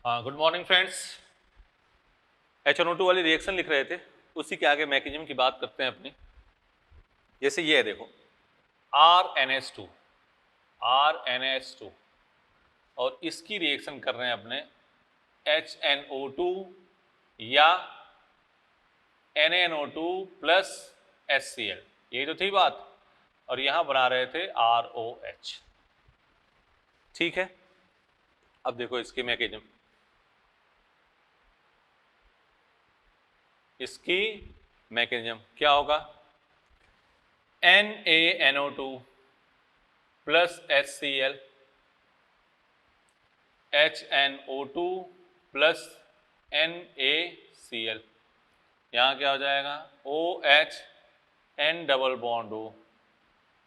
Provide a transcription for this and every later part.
हाँ, good morning friends. HNO2 वाली reaction लिख रहे थे, उसी के आगे मैकेनिज्म की बात करते हैं अपनी। जैसे ये है, देखो RNH2 और इसकी रिएक्शन कर रहे हैं अपने HNO2 या NaNO2 प्लस HCl, यही तो थी बात। और यहां बना रहे थे ROH। ठीक है, अब देखो इसकी मैकेनिज्म, इसकी मैकेनिज्म क्या होगा। NaNO2 plus HCl, HNO2 plus NaCl, यहाँ क्या हो जाएगा OH N double bond O,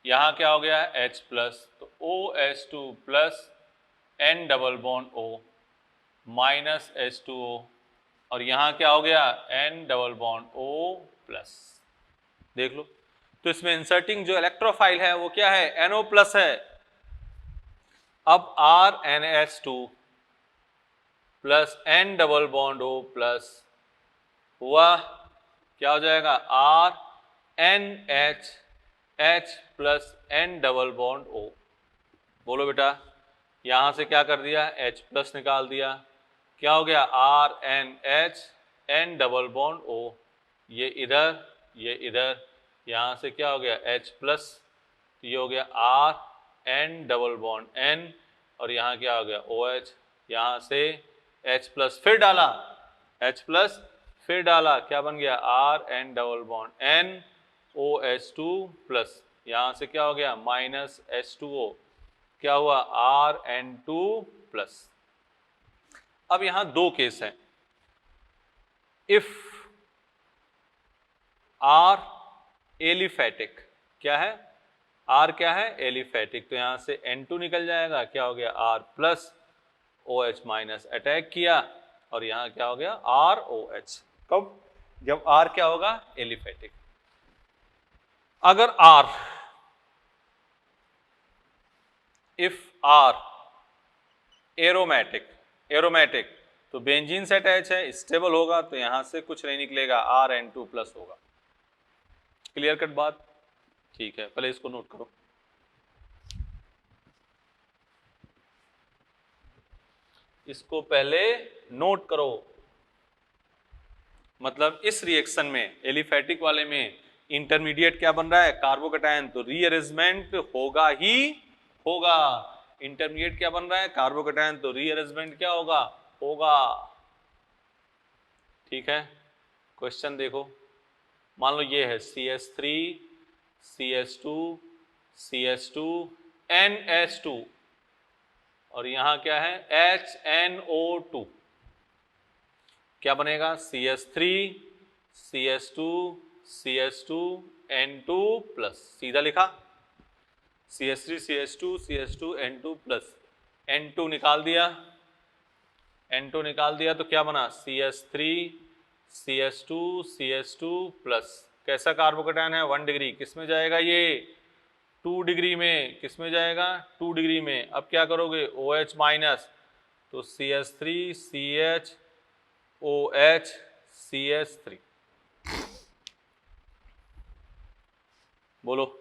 यहाँ क्या हो गया H प्लस, तो OH2 plus N double bond O minus H2O, और यहाँ क्या हो गया N double bond O plus. देख लो, तो इसमें इंसर्टिंग जो इलेक्ट्रोफाइल है वो क्या है, NO प्लस है। अब RNH2 plus N double bond O plus हुआ, क्या हो जाएगा RNH H plus N double bond O। बोलो बेटा, यहां से क्या कर दिया, H प्लस निकाल दिया, क्या हो गया RNH N double bond O। ये इधर, ये इधर, यहां से क्या हो गया H प्लस, तो ये हो गया RN डबल बॉन्ड N, और यहाँ क्या हो गया OH, यहाँ से H प्लस फिर डाला, H प्लस फिर डाला, क्या बन गया RN double bond N OH2 plus, यहाँ से क्या हो गया माइनस H2O, क्या हुआ RN2 प्लस। अब यहां दो केस हैं। इफ R एलिफेटिक, क्या है R क्या है एलिफेटिक, तो यहां से N2 निकल जाएगा, क्या हो गया R plus OH minus attack किया, और यहां क्या हो गया ROH। कब, जब R क्या होगा एलिफेटिक। अगर R, इफ R एरोमेटिक, तो बेंजीन से अटैच है, स्टेबल होगा, तो यहां से कुछ नहीं निकलेगा RN2 प्लस होगा। क्लियर कट बात, ठीक है, पहले इसको नोट करो। इसको पहले नोट करो, मतलब इस रिएक्शन में एलिफेटिक वाले में इंटरमीडिएट क्या बन रहा है कार्बोकैटायन, तो रीअरेंजमेंट होगा ही होगा। इंटरमीडिएट क्या बन रहा है कार्बोकैटायन, तो रीअरेंजमेंट क्या होगा होगा। ठीक है, क्वेश्चन देखो, मान लो ये है CH3 CH2 CH2 NH2, और यहां क्या है HNO2, क्या बनेगा CH3 CH2 CH2 N2 plus, सीधा लिखा CH3 CH2 CH2 N2 plus, N2 निकाल दिया, N2 निकाल दिया, तो क्या बना CH3 CH2 CH2 प्लस, कैसा कार्बोकैटायन है 1 डिग्री, किस में जाएगा ये 2 डिग्री में, किस में जाएगा 2 डिग्री में। अब क्या करोगे OH माइनस, तो CH3 CH OH CH3, बोलो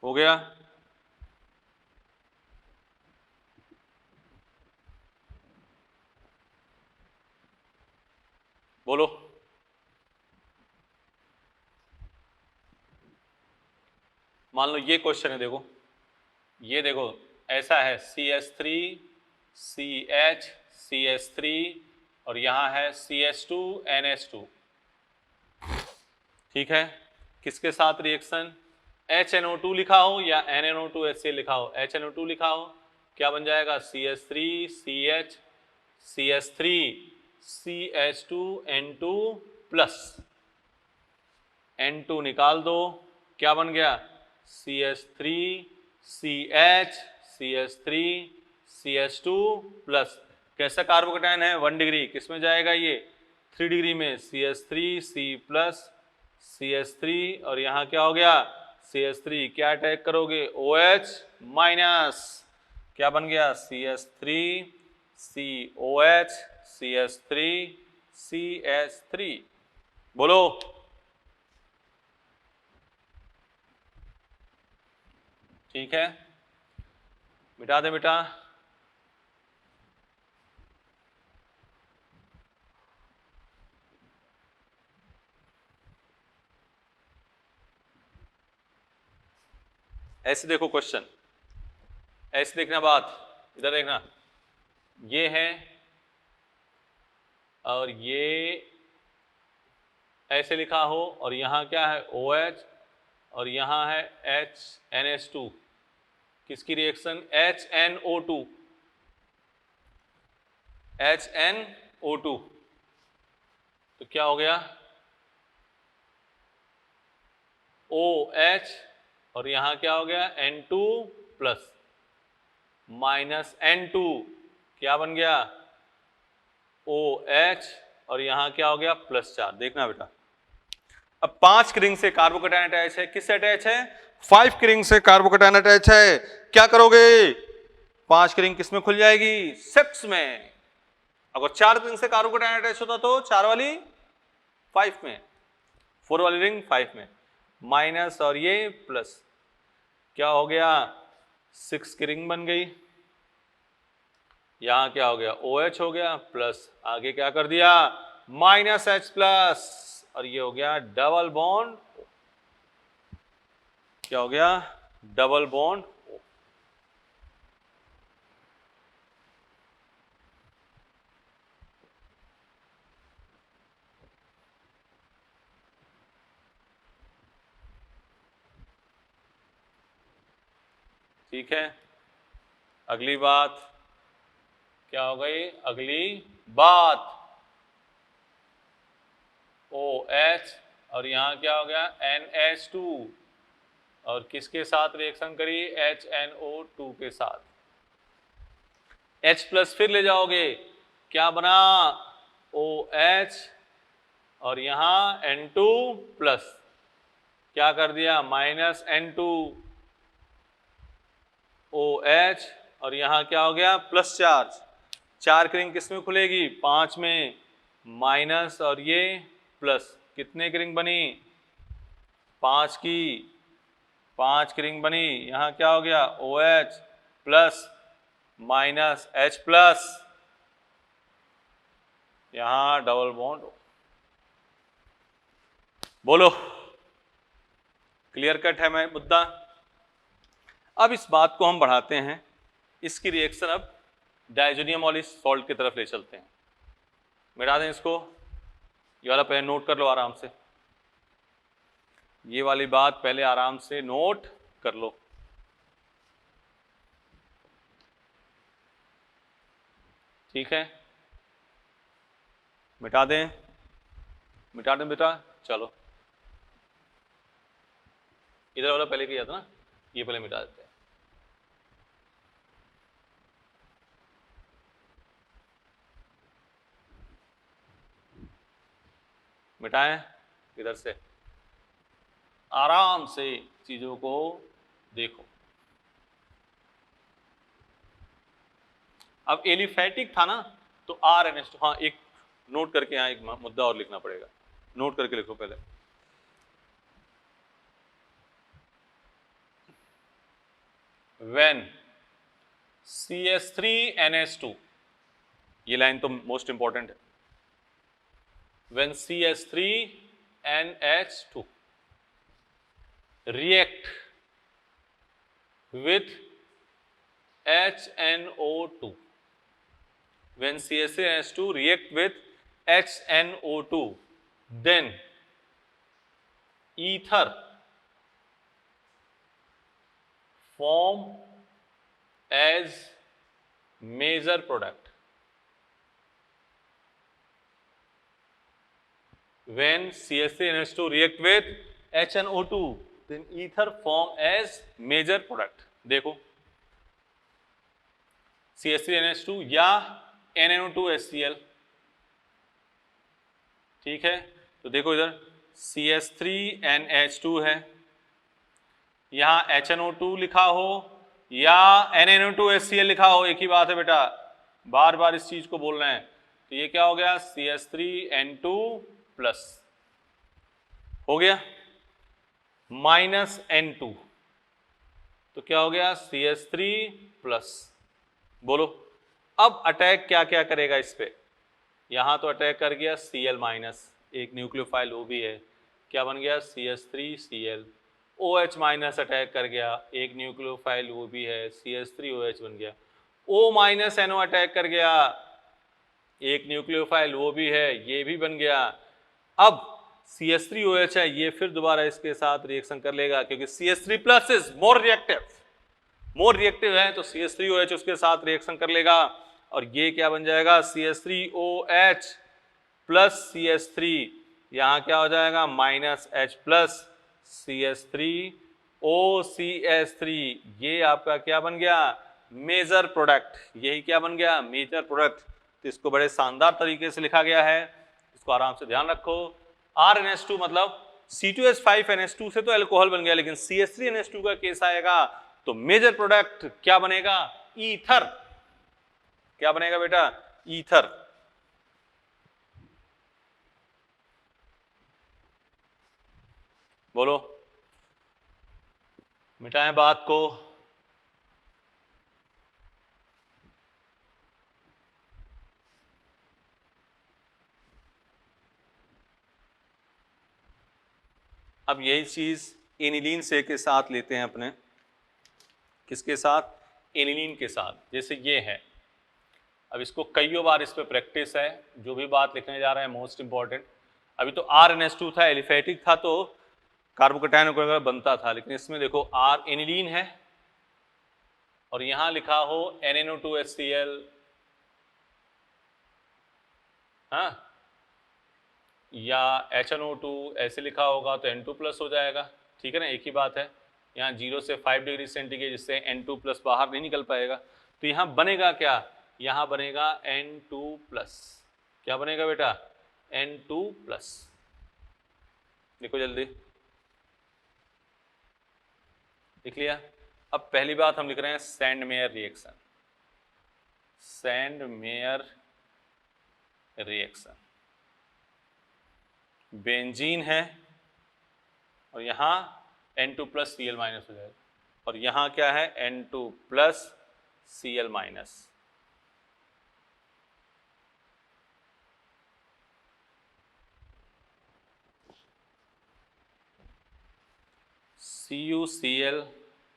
हो गया। बोलो, मान लो ये क्वेश्चन है, देखो ये देखो ऐसा है CH3 CH CH3, और यहां है CH2 NH2। ठीक है, किसके साथ रिएक्शन, HNO2 लिखा हो या NaNO2 HCl लिखा हो, HNO2 लिखा हो, क्या बन जाएगा CH3 CH CH3 CH2 N2 plus, N2 निकाल दो, क्या बन गया CH3 CH CH3 प्लस कैसा कार्बोकेटायन है 1 डिग्री, किस में जाएगा ये 3 डिग्री में CH3 C प्लस CH3 और यहाँ क्या हो गया CH3 क्या अटैक करोगे OH माइनस क्या बन गया CH3 COH CH3 CH3 बोलो ठीक है मिटा दे बेटा ऐसे देखो क्वेश्चन ऐसे देखना बात इधर देखना ये है और ये ऐसे लिखा हो और यहाँ क्या है OH और यहाँ है NH2 किसकी रिएक्शन HNO2 तो क्या हो गया OH और यहाँ क्या हो गया N2 प्लस माइनस N2 क्या बन गया OH और यहाँ क्या हो गया +4 देखना बेटा अब 5 की रिंग से कार्बोकेटायन अटैच है किससे अटैच है 5 की रिंग से कार्बोकेटायन अटैच है क्या करोगे 5 की रिंग किस में खुल जाएगी 6 में अगर 4 की रिंग से कार्बोकेटायन अटैच होता तो 4 वाली 5 में 4 वाली रिंग 5 में माइनस और ये प्लस क्या हो गया 6 की रिंग बन गई यहां क्या हो गया OH हो गया प्लस आगे क्या कर दिया -H प्लस और ये हो गया डबल बॉन्ड क्या हो गया डबल बॉन्ड ठीक है अगली बात क्या हो गई अगली बात OH और यहां क्या हो गया NH2 और किसके साथ रिएक्शन करी HNO2 के साथ H प्लस फिर ले जाओगे क्या बना OH और यहां N2 प्लस क्या कर दिया -N2 OH और यहां क्या हो गया प्लस चार्ज 4 की रिंग किस में खुलेगी 5 में माइनस और ये प्लस कितने की रिंग बनी 5 की रिंग बनी यहां क्या हो गया OH प्लस -H प्लस यहां डबल बॉन्ड बोलो क्लियर कट है मैं मुद्दा अब इस बात को हम बढ़ाते हैं इसकी रिएक्शन अब डायजोनियम वाली सॉल्ट की तरफ ले चलते हैं मिटा दें इसको ये वाला पहले नोट कर लो आराम से ये वाली बात पहले आराम से नोट कर लो ठीक है मिटा दें बेटा चलो इधर वाला पहले किया था ना ये पहले मिटा देते हैं मिटाएं इधर से आराम से चीजों को देखो अब एलिफेटिक था ना तो RNH2 हाँ एक नोट करके यहाँ एक मुद्दा और लिखना पड़ेगा नोट करके लिखो पहले when CH3NH2 ये लाइन तो मोस्ट इंपॉर्टेंट है when CH3NH2 react with HNO2 when CH3NH2 react with HNO2 then ether form as major product when CH3NH2 react with HNO2 then ether form as major product देखो CH3NH2 या NaNO2HCl, ठीक है। तो देखो इधर CH3NH2 है, यहाँ HNO2 लिखा हो या NaNO2HCl लिखा हो, एक ही बात है बेटा, बार बार इस चीज को बोल रहे हैं। तो ये क्या हो गया, CH3N2 प्लस हो गया माइनस N2, तो क्या हो गया CH3 प्लस। बोलो अब अटैक क्या क्या करेगा इस पे, यहां तो अटैक कर गया Cl माइनस, एक न्यूक्लियोफाइल वो भी है, क्या बन गया CH3Cl। OH माइनस अटैक कर गया, एक न्यूक्लियोफाइल वो भी है, CH3OH बन गया। O माइनस NO अटैक कर गया, एक न्यूक्लियोफाइल वो भी है, ये भी बन गया। अब CH3OH है, ये फिर दोबारा इसके साथ रिएक्शन कर लेगा, क्योंकि CH3 plus is more reactive है, तो CH3OH उसके साथ रिएक्शन कर लेगा, और ये क्या बन जाएगा CH3OH प्लस CH3, यहां क्या हो जाएगा माइनस H प्लस CH3OCH3, ये आपका क्या बन गया मेजर प्रोडक्ट, यही क्या बन गया मेजर प्रोडक्ट। तो इसको बड़े शानदार तरीके से लिखा गया है, इसको आराम से ध्यान रखो। RNH2 मतलब C2H5NH2 से तो अल्कोहल बन गया, लेकिन CH3NH2 का केस आएगा तो मेजर प्रोडक्ट क्या बनेगा ईथर, क्या बनेगा बेटा ईथर। बोलो मिटाएं बात को। अब यही चीज एनिलीन से के साथ लेते हैं अपने, किसके साथ एनिलीन के साथ, जैसे ये है। अब इसको कईयों बार इस पे प्रैक्टिस है, जो भी बात लिखने जा रहे हैं मोस्ट इंपॉर्टेंट। अभी तो RNH2 था, एलिफेटिक था तो कार्बोकैटायन वगैरह बनता था, लेकिन इसमें देखो R एनिलीन है और यहां लिखा हो NaNO2HCl, हाँ, या HNO2 ऐसे लिखा होगा तो N2 प्लस हो जाएगा, ठीक है ना, एक ही बात है। यहाँ 0 से 5 डिग्री सेंटीग्रेड, जिससे N2 प्लस बाहर नहीं निकल पाएगा, तो यहाँ बनेगा क्या, यहाँ बनेगा N2 प्लस, क्या बनेगा बेटा N2 प्लस। देखो जल्दी लिख लिया। अब पहली बात हम लिख रहे हैं Sandmeyer reaction, Sandmeyer reaction, benzene है और यहाँ N2 प्लस Cl माइनस हो जाएगा, और यहाँ क्या है N2 plus Cl minus. CuCl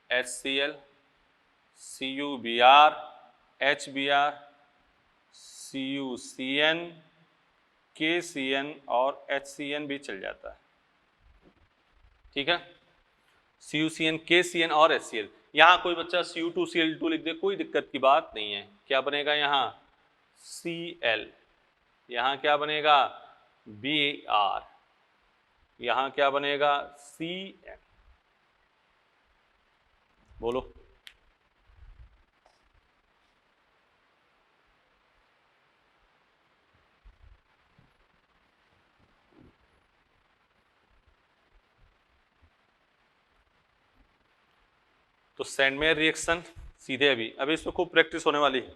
HCl, CuBr HBr, CuCN KCN और HCN भी चल जाता है, ठीक है। CuCN KCN और HCl, यहाँ कोई बच्चा Cu2Cl2 लिख दे, कोई दिक्कत की बात नहीं है। क्या बनेगा यहाँ Cl, यहाँ क्या बनेगा Br, यहाँ क्या बनेगा Cn। बोलो तो सैंडमेयर रिएक्शन सीधे अभी इस पर खूब प्रैक्टिस होने वाली है।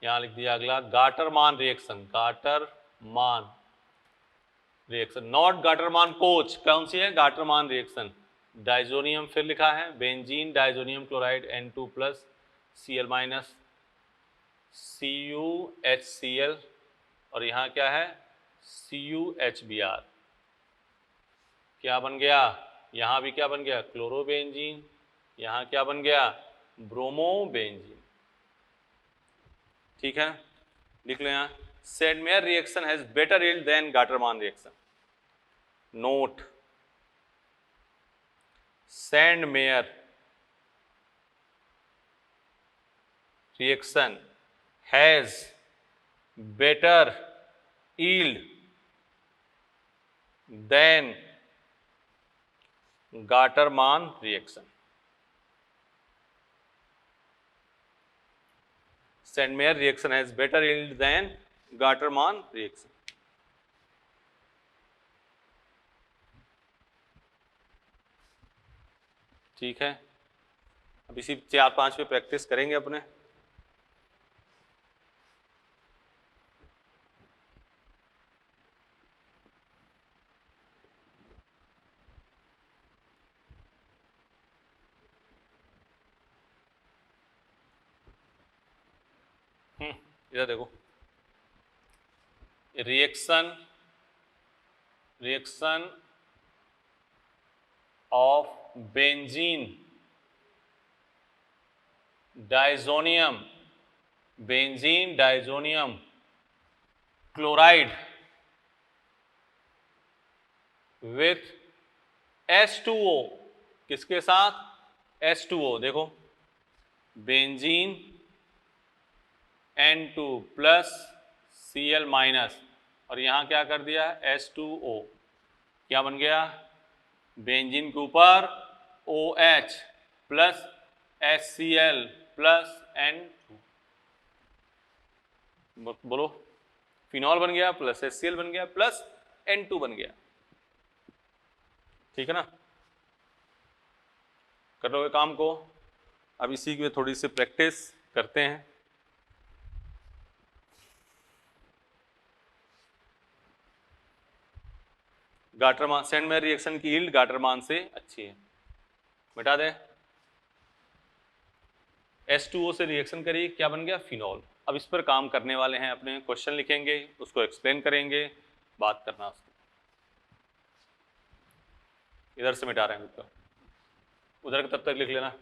यहां लिख दिया अगला Gattermann reaction, Gattermann reaction, not Gattermann coach, कौन सी है गाटरमान रिएक्शन। डाइजोनियम फिर लिखा है, benzene diazonium chloride N2 plus Cl minus CuHCl, और यहाँ क्या है CuHBr, क्या बन गया यहाँ भी क्या बन गया क्लोरोबेंजीन, यहाँ क्या बन गया ब्रोमोबेंजीन, ठीक है। लिख लो यहाँ Sandmeyer reaction has better yield than Gattermann reaction. Note Sandmeyer reaction has better yield than Gattermann reaction. Sandmeyer reaction has better yield than Gattermann reaction. ठीक है, अब इसी 4-5 पे प्रैक्टिस करेंगे अपने। इधर देखो, reaction of benzene diazonium chloride with H2O, किसके साथ? H2O। देखो, benzene N2 plus Cl minus, और यहां क्या कर दिया? H2O। क्या बन गया? बेंजीन के ऊपर OH plus HCl plus N2, बोलो, फिनॉल बन गया प्लस HCl बन गया प्लस N2 बन गया। ठीक है ना, कर लोगे काम को। अब इसी में थोड़ी सी प्रैक्टिस करते हैं। गाटरमान, सैंडमेयर रिएक्शन की यील्ड गाटरमान से अच्छी है। मिटा दें, H2O से रिएक्शन करी, क्या बन गया? फिनॉल। अब इस पर काम करने वाले हैं, अपने क्वेश्चन लिखेंगे, उसको एक्सप्लेन करेंगे, बात करना उसको। इधर से मिटा रहे हैं तो उधर का तब तक लिख लेना।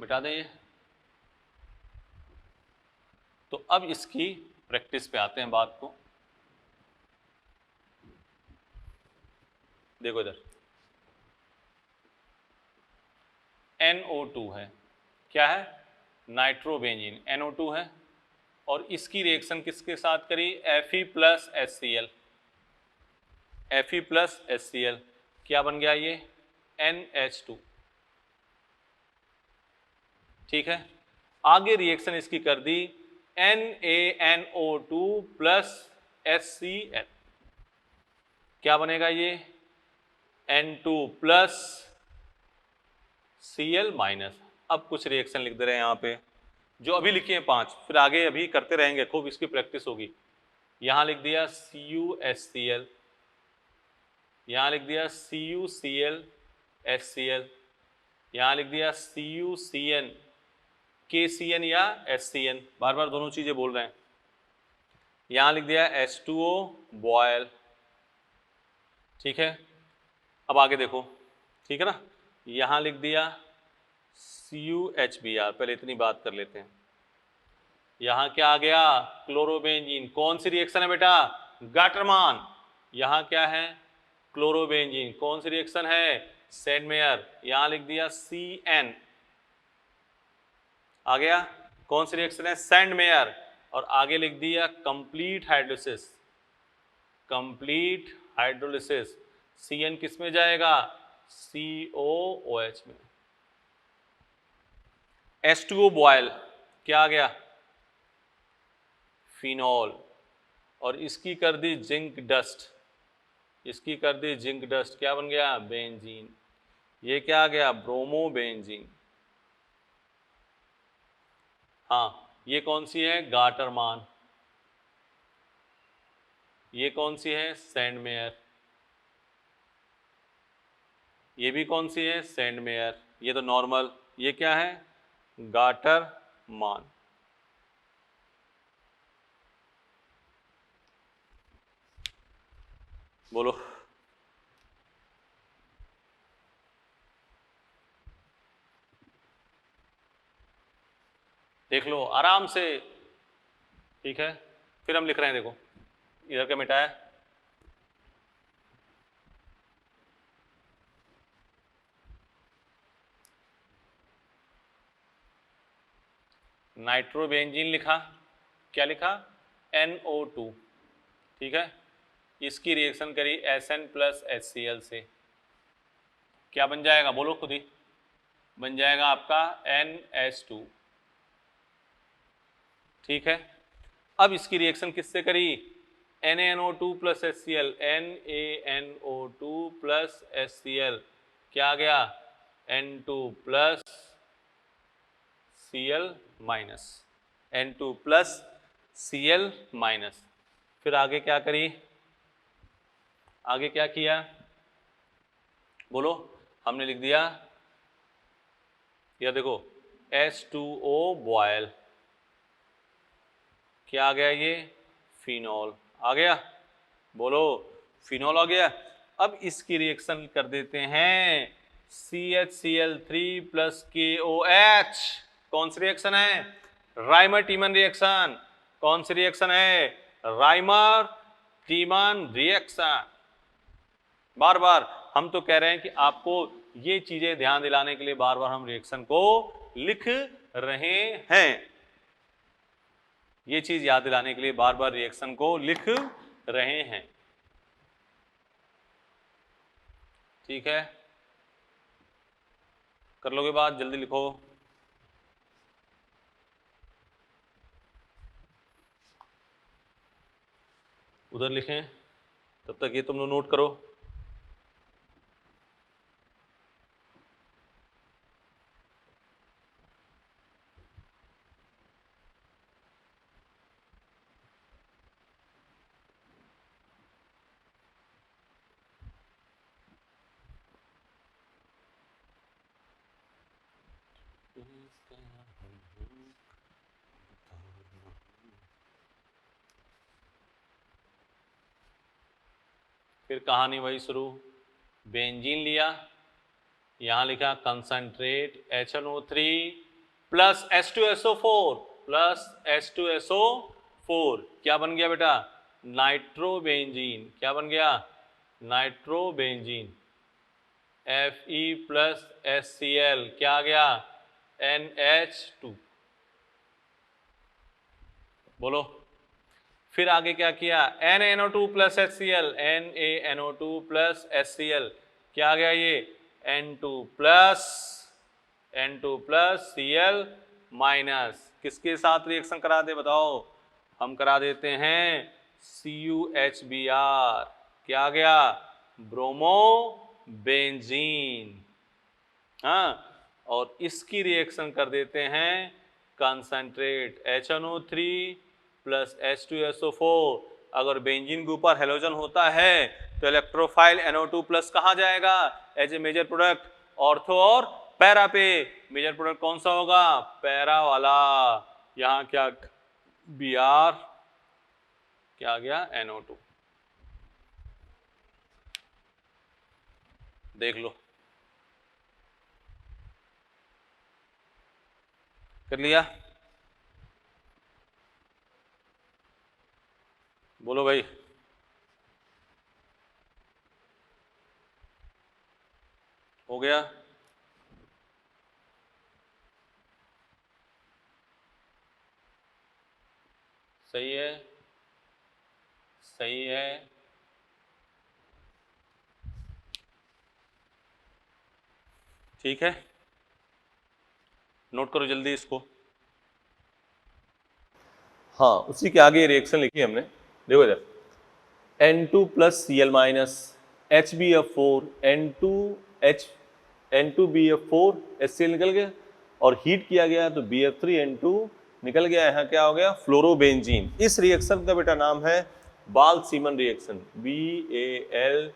मिटा दें ये। तो अब इसकी प्रैक्टिस पे आते हैं बात को। देखो इधर NO2 है, क्या है? नाइट्रोबेंजीन NO2 है, और इसकी रिएक्शन किसके साथ करी? Fe plus HCl। क्या बन गया ये? NH2। ठीक है, आगे रिएक्शन इसकी कर दी NaNO2 प्लस HCl। क्या बनेगा ये? N2 plus Cl minus. अब कुछ रिएक्शन लिख दे रहे हैं यहाँ पे, जो अभी लिखे हैं 5, फिर आगे अभी करते रहेंगे, खूब इसकी प्रैक्टिस होगी। यहाँ लिख दिया CuHCl, यहाँ लिख दिया CuCl HCl, यहाँ लिख दिया CuCN KCN या HCN, बार बार दोनों चीजें बोल रहे हैं। यहाँ लिख दिया H2O बॉयल। ठीक है, अब आगे देखो, ठीक है ना, यहाँ लिख दिया CuHBr। पहले इतनी बात कर लेते हैं। यहाँ क्या आ गया? क्लोरोबेंजीन। कौन सी रिएक्शन है बेटा? गाटरमान। यहाँ क्या है? क्लोरोबेंजीन। कौन सी रिएक्शन है? सैंडमेयर। यहाँ लिख दिया CN, आ गया। कौन सी रिएक्शन है? सैंडमेयर। और आगे लिख दिया कंप्लीट हाइड्रोलिसिस। CN किस में जाएगा? COOH में। H2O बॉयल, क्या आ गया? फिनॉल। और इसकी कर दी जिंक डस्ट, क्या बन गया? बेंजीन। ये क्या आ गया? ब्रोमोबेंजीन। हाँ, ये कौन सी है? गाटरमान। ये कौन सी है? सैंडमेयर। ये भी कौन सी है? सैंडमेयर। ये तो नॉर्मल। ये क्या है? गाटरमान। बोलो, देख लो आराम से। ठीक है, फिर हम लिख रहे हैं, देखो इधर का मिटाया, नाइट्रोबेंजीन लिखा, क्या लिखा? NO2। ठीक है, इसकी रिएक्शन करी Sn प्लस HCl से, क्या बन जाएगा बोलो खुद ही, बन जाएगा आपका NH2। ठीक है, अब इसकी रिएक्शन किससे करी, NaNO2 plus HCl, NaNO2 plus HCl, क्या आ गया N2 plus Cl minus, N2 plus Cl minus. फिर आगे क्या करी, आगे क्या किया बोलो, हमने लिख दिया, यह देखो H2O बॉयल, क्या आ गया ये, फिनॉल आ गया, बोलो फिनॉल आ गया। अब इसकी रिएक्शन कर देते हैं CHCl3 प्लस KOH, कौन सी रिएक्शन है, राइमर टीमन रिएक्शन, कौन सी रिएक्शन है, राइमर टीमन रिएक्शन। बार बार हम तो कह रहे हैं कि आपको ये चीजें ध्यान दिलाने के लिए बार बार हम रिएक्शन को लिख रहे हैं, ये चीज याद दिलाने के लिए बार बार रिएक्शन को लिख रहे हैं। ठीक है, कर लोगे बात, जल्दी लिखो। उधर लिखें, तब तक ये तुम लोग नोट करो। फिर कहानी वही शुरू, बेंजीन लिया, यहां लिखा concentrate HNO3 plus H2SO4 plus H2SO4, क्या बन गया बेटा, नाइट्रोबेंजीन, क्या बन गया, नाइट्रोबेंजीन। Fe प्लस HCl, क्या आ गया, NH2, बोलो। फिर आगे क्या किया, NaNO2 plus HCl, NaNO2 plus HCl, क्या आ गया ये, N2 प्लस Cl माइनस, किसके साथ रिएक्शन करा दे बताओ, हम करा देते हैं CuHBr, क्या आ गया, ब्रोमोबेंजीन। हाँ, और इसकी रिएक्शन कर देते हैं कंसंट्रेट HNO3 प्लस H2SO4। अगर बेंजीन के ऊपर हेलोजन होता है तो इलेक्ट्रोफाइल NO2 प्लस कहाँ जाएगा, as a major product, ortho और पैरा पे। मेजर प्रोडक्ट कौन सा होगा, पैरा वाला, यहाँ क्या Br, क्या आ गया, NO2। देख लो, कर लिया, बोलो भाई। हो गया, सही है, सही है। ठीक है, नोट करो जल्दी इसको। हाँ, उसी के आगे रिएक्शन लिखी हमने, देखो इधर, N2 plus Cl minus HbF4, N2BF4 HCl निकल गया, और हीट किया गया तो BF3N2 निकल गया, यहाँ क्या हो गया, फ्लोरोबेंजीन। इस रिएक्शन का बेटा नाम है bald-semen reaction, BALTZSCHIEMA,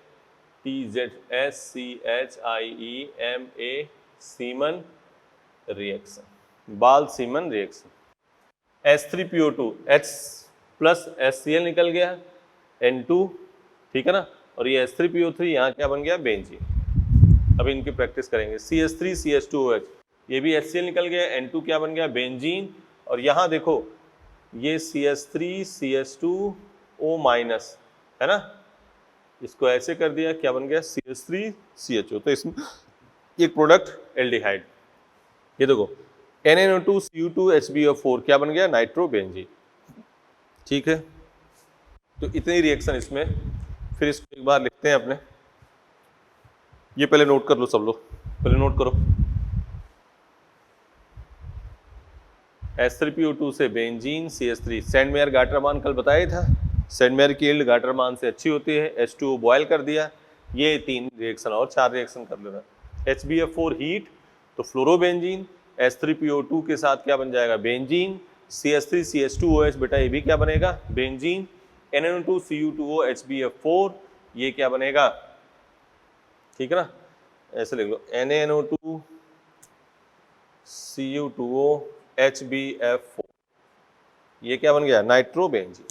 semen reaction, bald-semen reaction. H3PO2, H plus HCl निकल गया, N2, ठीक है ना, और ये H3PO3 यहाँ क्या बन गया, बेंजीन। अब इनकी प्रैक्टिस करेंगे, CH3 CH2OH, ये भी HCl निकल गया, N2 क्या बन गया, बेंजीन। और यहाँ देखो ये CH3 CH2O माइनस है ना, इसको ऐसे कर दिया, क्या बन गया, CH3 CHO, तो इसमें एक प्रोडक्ट एल्डिहाइड। ये देखो NaNO2 Cu2 HbO4, क्या बन गया, नाइट्रोबेंजीन। ठीक है, तो इतनी रिएक्शन इसमें फिर इसको एक बार लिखते हैं अपने, ये पहले नोट कर लो सब लोग, पहले नोट करो। H3PO2 से बेंजीन CH3, सैंडमेयर गार्टर मान कल बताया था, सैंडमेयर की यील्ड गार्टर मान से अच्छी होती है। H2O बॉयल कर दिया, ये 3 रिएक्शन और 4 रिएक्शन कर लेना। HBF4 हीट, तो फ्लोरोबेंजीन, H3PO2 के साथ क्या बन जाएगा, बेंजीन, CH3 CH2OH, बेटा ये भी क्या बनेगा, बेंजीन, NaNO2 Cu2O HBF4, ये क्या बनेगा, ठीक है ना, ऐसे लिख लो NaNO2 Cu2O HBF4, ये क्या बन गया, नाइट्रोबेंजीन।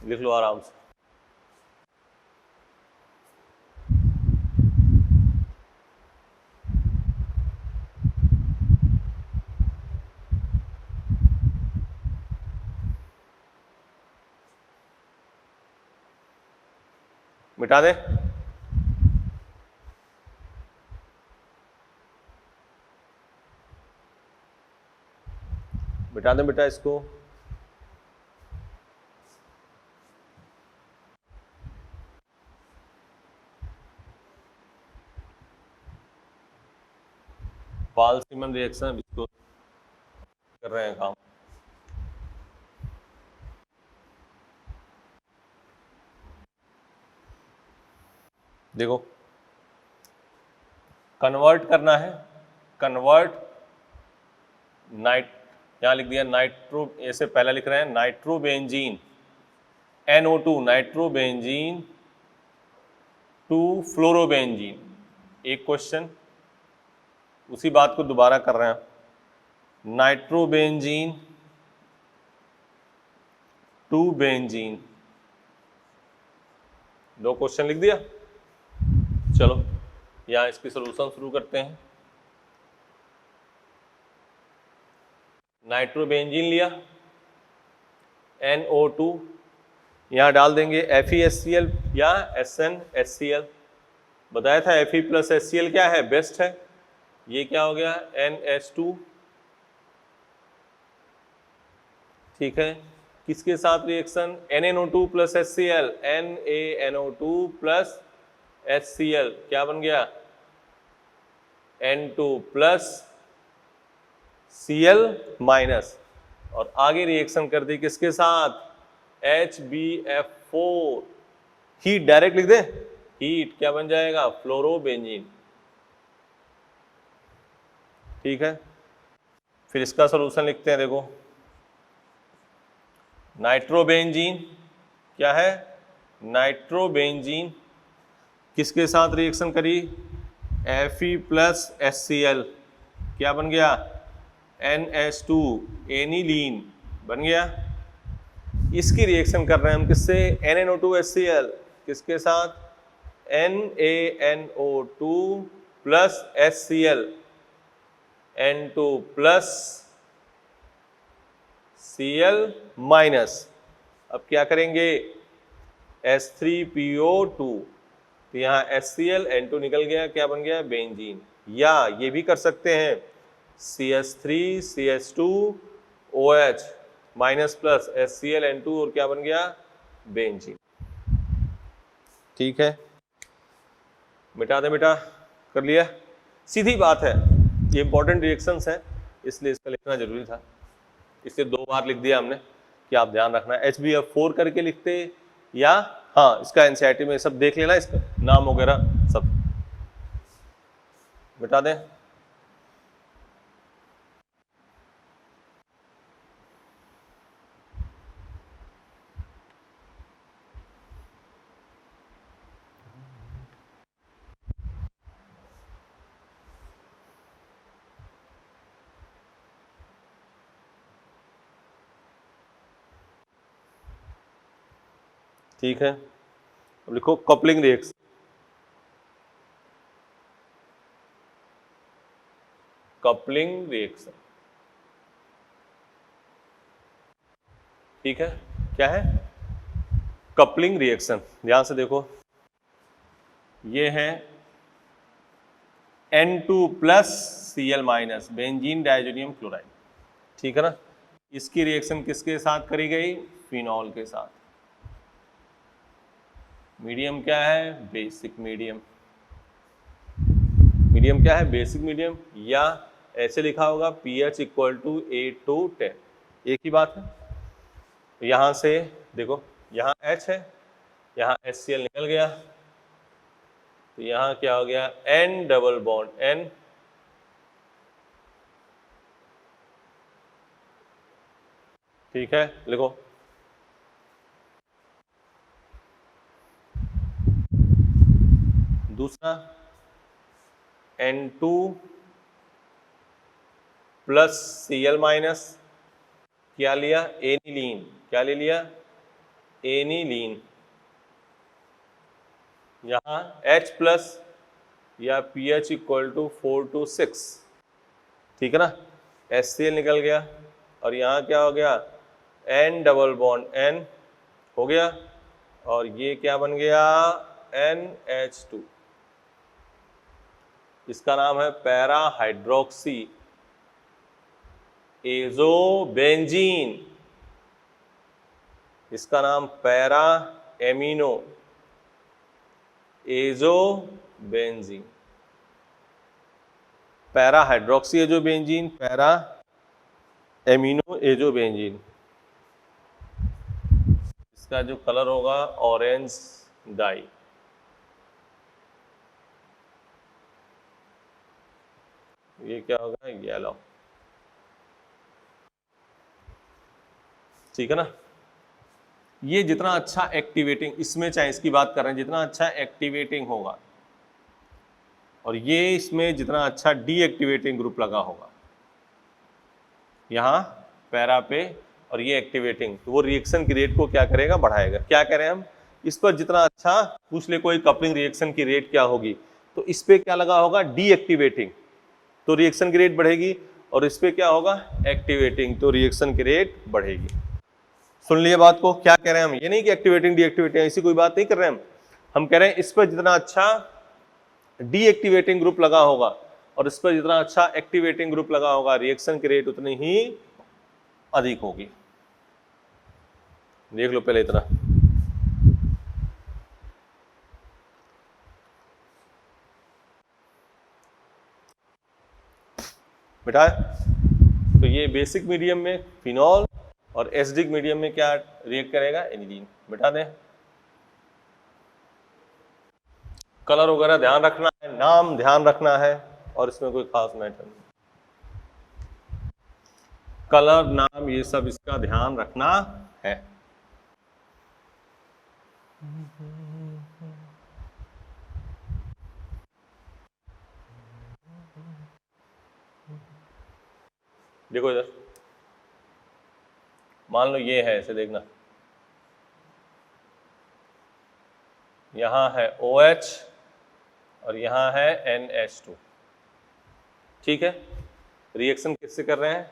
लिख लो आराम से। मिटा दे, मिटा दे बेटा इसको। वाल-सीमन रिएक्शन इसको कर रहे हैं काम। देखो कन्वर्ट करना है, कन्वर्ट नाइट, यहां लिख दिया नाइट्रो, ऐसे पहला लिख रहे हैं nitrobenzene NO2 nitrobenzene to fluorobenzene. एक क्वेश्चन उसी बात को दोबारा कर रहे हैं, नाइट्रोबेंजीन टू बेंजीन, 2 क्वेश्चन लिख दिया। चलो यहां इसकी सॉल्यूशन शुरू करते हैं। नाइट्रोबेंजीन लिया, NO2, यहां डाल देंगे FeHCl या SnHCl, बताया था Fe प्लस HCl क्या है, बेस्ट है। ये क्या हो गया, NH2, ठीक है। किसके साथ reaction, NaNO2 plus HCl, NaNO2 plus HCl क्या बन गया, N2 प्लस Cl माइनस, और आगे रिएक्शन कर दी किसके साथ, HBF4, हीट डायरेक्ट लिख दे, हीट क्या बन जाएगा, फ्लोरोबेंजीन, ठीक है। फिर इसका सॉल्यूशन लिखते हैं, देखो नाइट्रोबेंजीन क्या है, नाइट्रोबेंजीन किसके साथ रिएक्शन करी, Fe प्लस HCl क्या बन गया, NH2 एनिलीन बन गया। इसकी रिएक्शन कर रहे हैं हम किससे, NaNO2 HCl किसके साथ, NaNO2 plus HCl, N2 plus Cl minus, अब क्या करेंगे, H3PO2, तो यहाँ HCl N2 निकल गया, क्या बन गया, बेंजीन। या ये भी कर सकते हैं CH3 CH2OH minus plus HCl N2 और क्या बन गया, बेंजीन, ठीक है। मिटा दे बेटा, कर लिया, सीधी बात है, ये इंपॉर्टेंट रिएक्शंस हैं इसलिए इसका लिखना जरूरी था, इसलिए 2 बार लिख दिया हमने कि आप ध्यान रखना। HBF4 करके लिखते, या हाँ इसका एनसीईआरटी में सब देख लेना, इसका नाम वगैरह सब मिटा दें। ठीक है, अब लिखो कपलिंग रिएक्शन, कपलिंग रिएक्शन, ठीक है, क्या है, कपलिंग रिएक्शन। ध्यान से देखो, ये है N2 plus Cl minus, benzene diazonium chloride, ठीक है ना। इसकी रिएक्शन किसके साथ करी गई, फिनॉल के साथ, मीडियम क्या है? Basic medium. मीडियम क्या है? Basic medium. या ऐसे लिखा होगा pH इक्वल टू 8 to 10, एक ही बात है। यहां से देखो, यहाँ H है, यहाँ HCl निकल गया, तो यहाँ क्या हो गया? N डबल बॉन्ड N, ठीक है, लिखो। दूसरा N2 प्लस Cl माइनस, क्या लिया? एनिलीन। क्या ले लिया? एनिलीन। यहाँ H प्लस या pH इक्वल टू 4 to 6, ठीक है ना? HCl निकल गया, और यहाँ क्या हो गया? N डबल बॉन्ड N हो गया, और ये क्या बन गया? NH2। इसका नाम है पैरा हाइड्रोक्सी एजोबेंजीन। इसका नाम para amino azobenzene. Para hydroxy azobenzene, para amino azobenzene. इसका जो कलर होगा ऑरेंज डाई। ये क्या होगा? येलो, ठीक है ना? ये जितना अच्छा एक्टिवेटिंग, इसमें चाहे इसकी बात कर रहे हैं, जितना अच्छा एक्टिवेटिंग होगा, और ये इसमें जितना अच्छा डीएक्टिवेटिंग ग्रुप लगा होगा यहाँ पैरा पे, और ये एक्टिवेटिंग, तो वो रिएक्शन की रेट को क्या करेगा? बढ़ाएगा। क्या करें हम? इस पर जितना अच्छा पूछ ले कोई कपलिंग रिएक्शन की रेट क्या होगी, तो इस पे क्या लगा होगा? डीएक्टिवेटिंग, तो रिएक्शन की रेट बढ़ेगी, और इस पे क्या होगा? एक्टिवेटिंग, तो रिएक्शन की रेट बढ़ेगी। सुन लिए बात को? क्या कह रहे हैं हम? ये नहीं कि एक्टिवेटिंग डीएक्टिवेटिंग ऐसी कोई बात नहीं कर रहे हैं हम कह रहे हैं इस पर जितना अच्छा डीएक्टिवेटिंग ग्रुप लगा होगा, और इस पर जितना अच्छा एक्टिवेटिंग ग्रुप लगा होगा, रिएक्शन की रेट उतनी ही अधिक होगी। देख लो पहले इतना। बेटा, तो ये बेसिक मीडियम में फिनॉल, और एसिडिक मीडियम में क्या रिएक्ट करेगा? एनिलीन। बेटा दें, कलर वगैरह ध्यान रखना है, नाम ध्यान रखना है, और इसमें कोई खास मैटर नहीं। कलर, नाम, ये सब इसका ध्यान रखना है। देखो इधर, मान लो ये है, ऐसे देखना, यहां है OH और यहां है NH2, ठीक है? रिएक्शन किससे कर रहे हैं?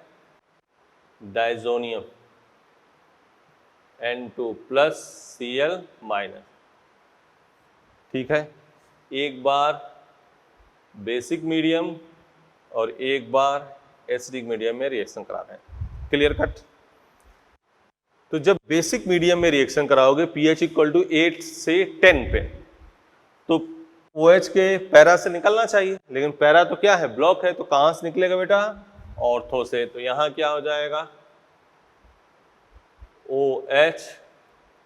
Diazonium N2 plus Cl minus, ठीक है? एक बार बेसिक मीडियम और एक बार एसिडिक मीडियम में रिएक्शन करा रहे हैं। Clear cut? तो जब बेसिक मीडियम में रिएक्शन कराओगे pH इक्वल टू 8 से 10 पे, तो OH के पैरा से निकलना चाहिए, लेकिन पैरा तो क्या है? ब्लॉक है, तो कहां से निकलेगा बेटा? ऑर्थो से। तो यहां क्या हो जाएगा? OH,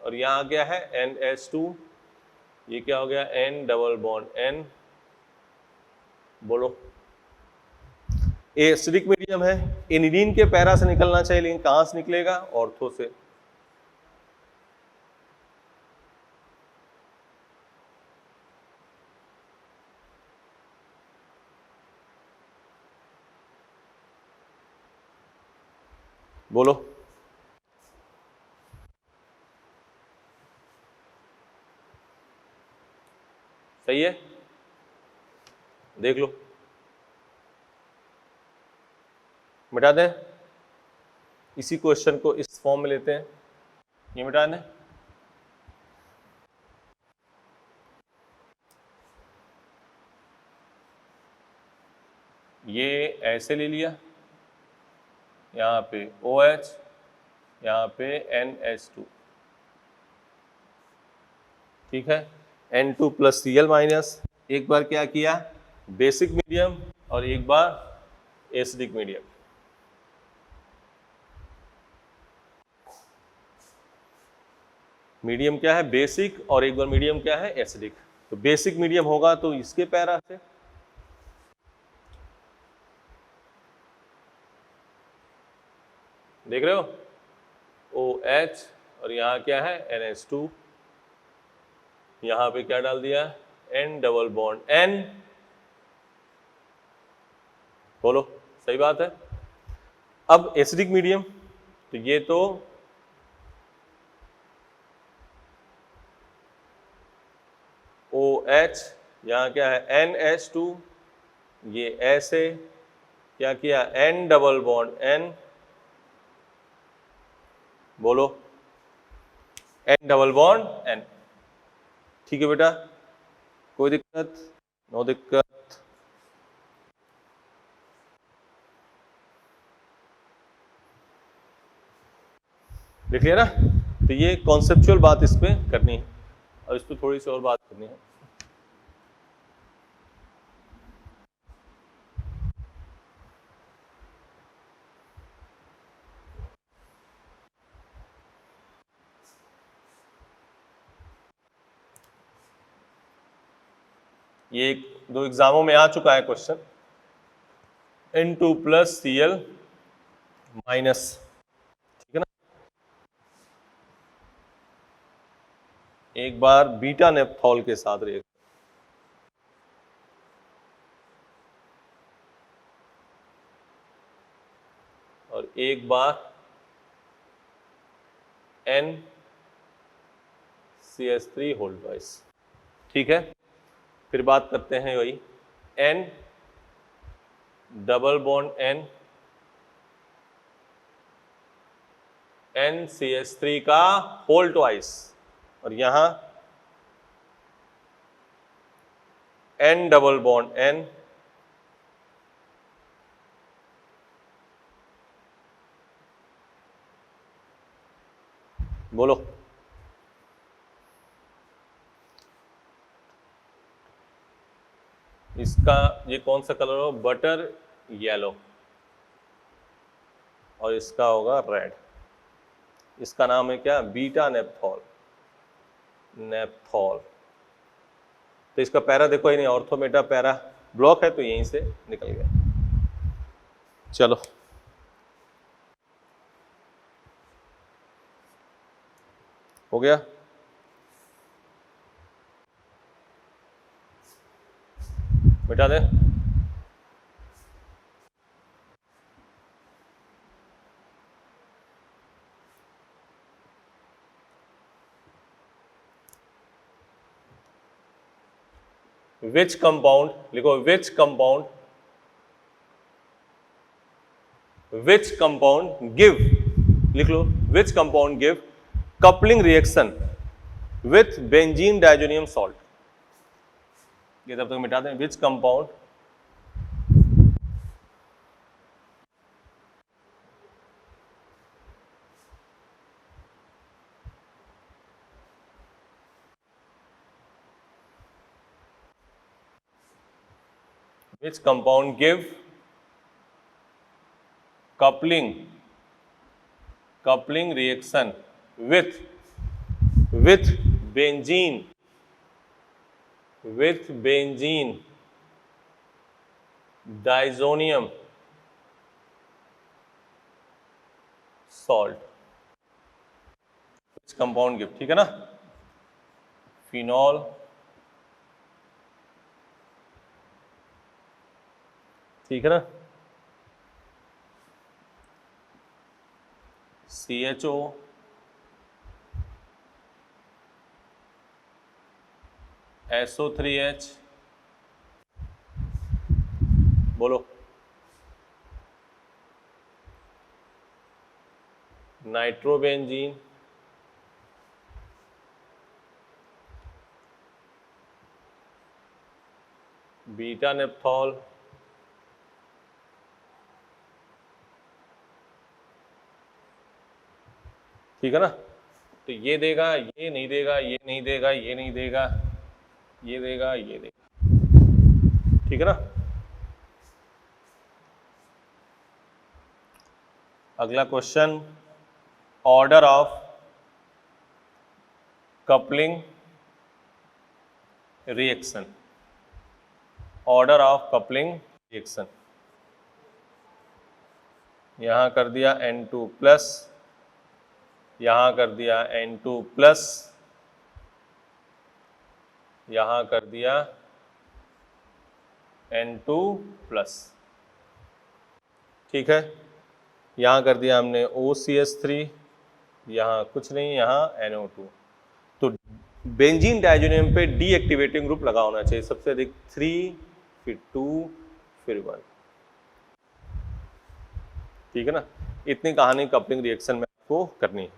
और यहां क्या है? NH2। ये क्या हो गया? N double bond N। बोलो, एसिडिक मीडियम है, एनिलीन के पैरा से निकलना चाहिए, लेकिन कहां से निकलेगा? ऑर्थो से। बोलो, सही है? देख लो, मिटा दें। इसी क्वेश्चन को इस फॉर्म में लेते हैं, ये मिटा दें। ये ऐसे ले लिया, यहाँ पे OH, यहाँ पे NH2, ठीक है, N2 प्लस Cl माइनस, एक बार क्या किया बेसिक मीडियम और एक बार एसिडिक मीडियम। मीडियम क्या है बेसिक और एक बार मीडियम क्या है एसिडिक। तो बेसिक मीडियम होगा तो इसके पैरा से, देख रहे हो OH और यहाँ क्या है NH2, यहाँ पे क्या डाल दिया N डबल बॉन्ड N, बोलो सही बात है। अब एसिडिक मीडियम तो ये तो OH, यहाँ क्या है NH2, ये ऐसे क्या किया N डबल बॉन्ड N, बोलो N डबल बॉन्ड N। ठीक है बेटा, कोई दिक्कत? नो दिक्कत। देख लिया ना, तो ये कॉन्सेप्चुअल बात इस पे करनी है और इस पे थोड़ी सी और बात करनी है। ये एक दो एग्जामों में आ चुका है question, N2 plus Cl minus, ठीक है ना। एक बार बीटा नेप्थॉल के साथ रिएक्शन, और एक बार NCH3 होल ट्वाइस, ठीक है। फिर बात करते हैं वही N double bond N NCH3 का होल ट्वाइस, और यहां N डबल बॉन्ड N बोलो इसका ये कौन सा कलर हो, बटर येलो, और इसका होगा रेड। इसका नाम है क्या बीटा नेप्थॉल, नेप्थॉल। तो इसका पैरा देखो ही नहीं, ऑर्थोमेटा पैरा ब्लॉक है तो यहीं से निकल गया। चलो हो गया, मिटा दे। विच कंपाउंड लिखो, विच कंपाउंड गिव, लिख लो which compound give coupling reaction with benzene diazonium salt. ये तब तक मिटा दें, which compound which compound give coupling reaction with benzene diazonium salt, which compound give, ठीक है ना, फिनॉल, ठीक है ना, CHO, SO3H, बोलो नाइट्रोबेंजीन, बीटा नेप्थॉल, ठीक है ना। तो ये देगा, ये नहीं देगा, ये नहीं देगा, ये नहीं देगा, ये देगा, ये देगा। ठीक है ना। अगला question, order of coupling reaction, order of coupling reaction. यहां कर दिया N2 प्लस, यहां कर दिया N2 प्लस, यहां कर दिया N2 प्लस। ठीक है, यहां कर दिया हमने OCH3, यहां कुछ नहीं, यहां NO2। तो बेंजीन डाइजोनियम पे डीएक्टिवेटिंग ग्रुप लगा होना चाहिए, सबसे अधिक 3, फिर 2, फिर 1। ठीक है ना। इतनी कहानी कपलिंग रिएक्शन में आपको करनी है।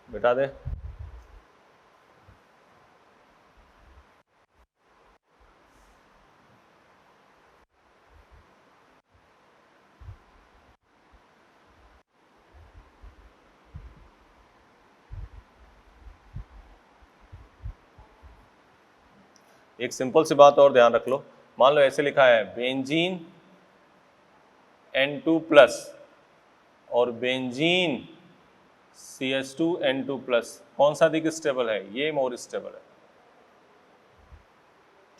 बेटा दे। एक सिंपल सी बात और ध्यान रख लो, मान लो ऐसे लिखा है बेंजीन N2 प्लस और बेंजीन CH2 N2 प्लस, कौन सा अधिक स्टेबल है? ये मोर स्टेबल है।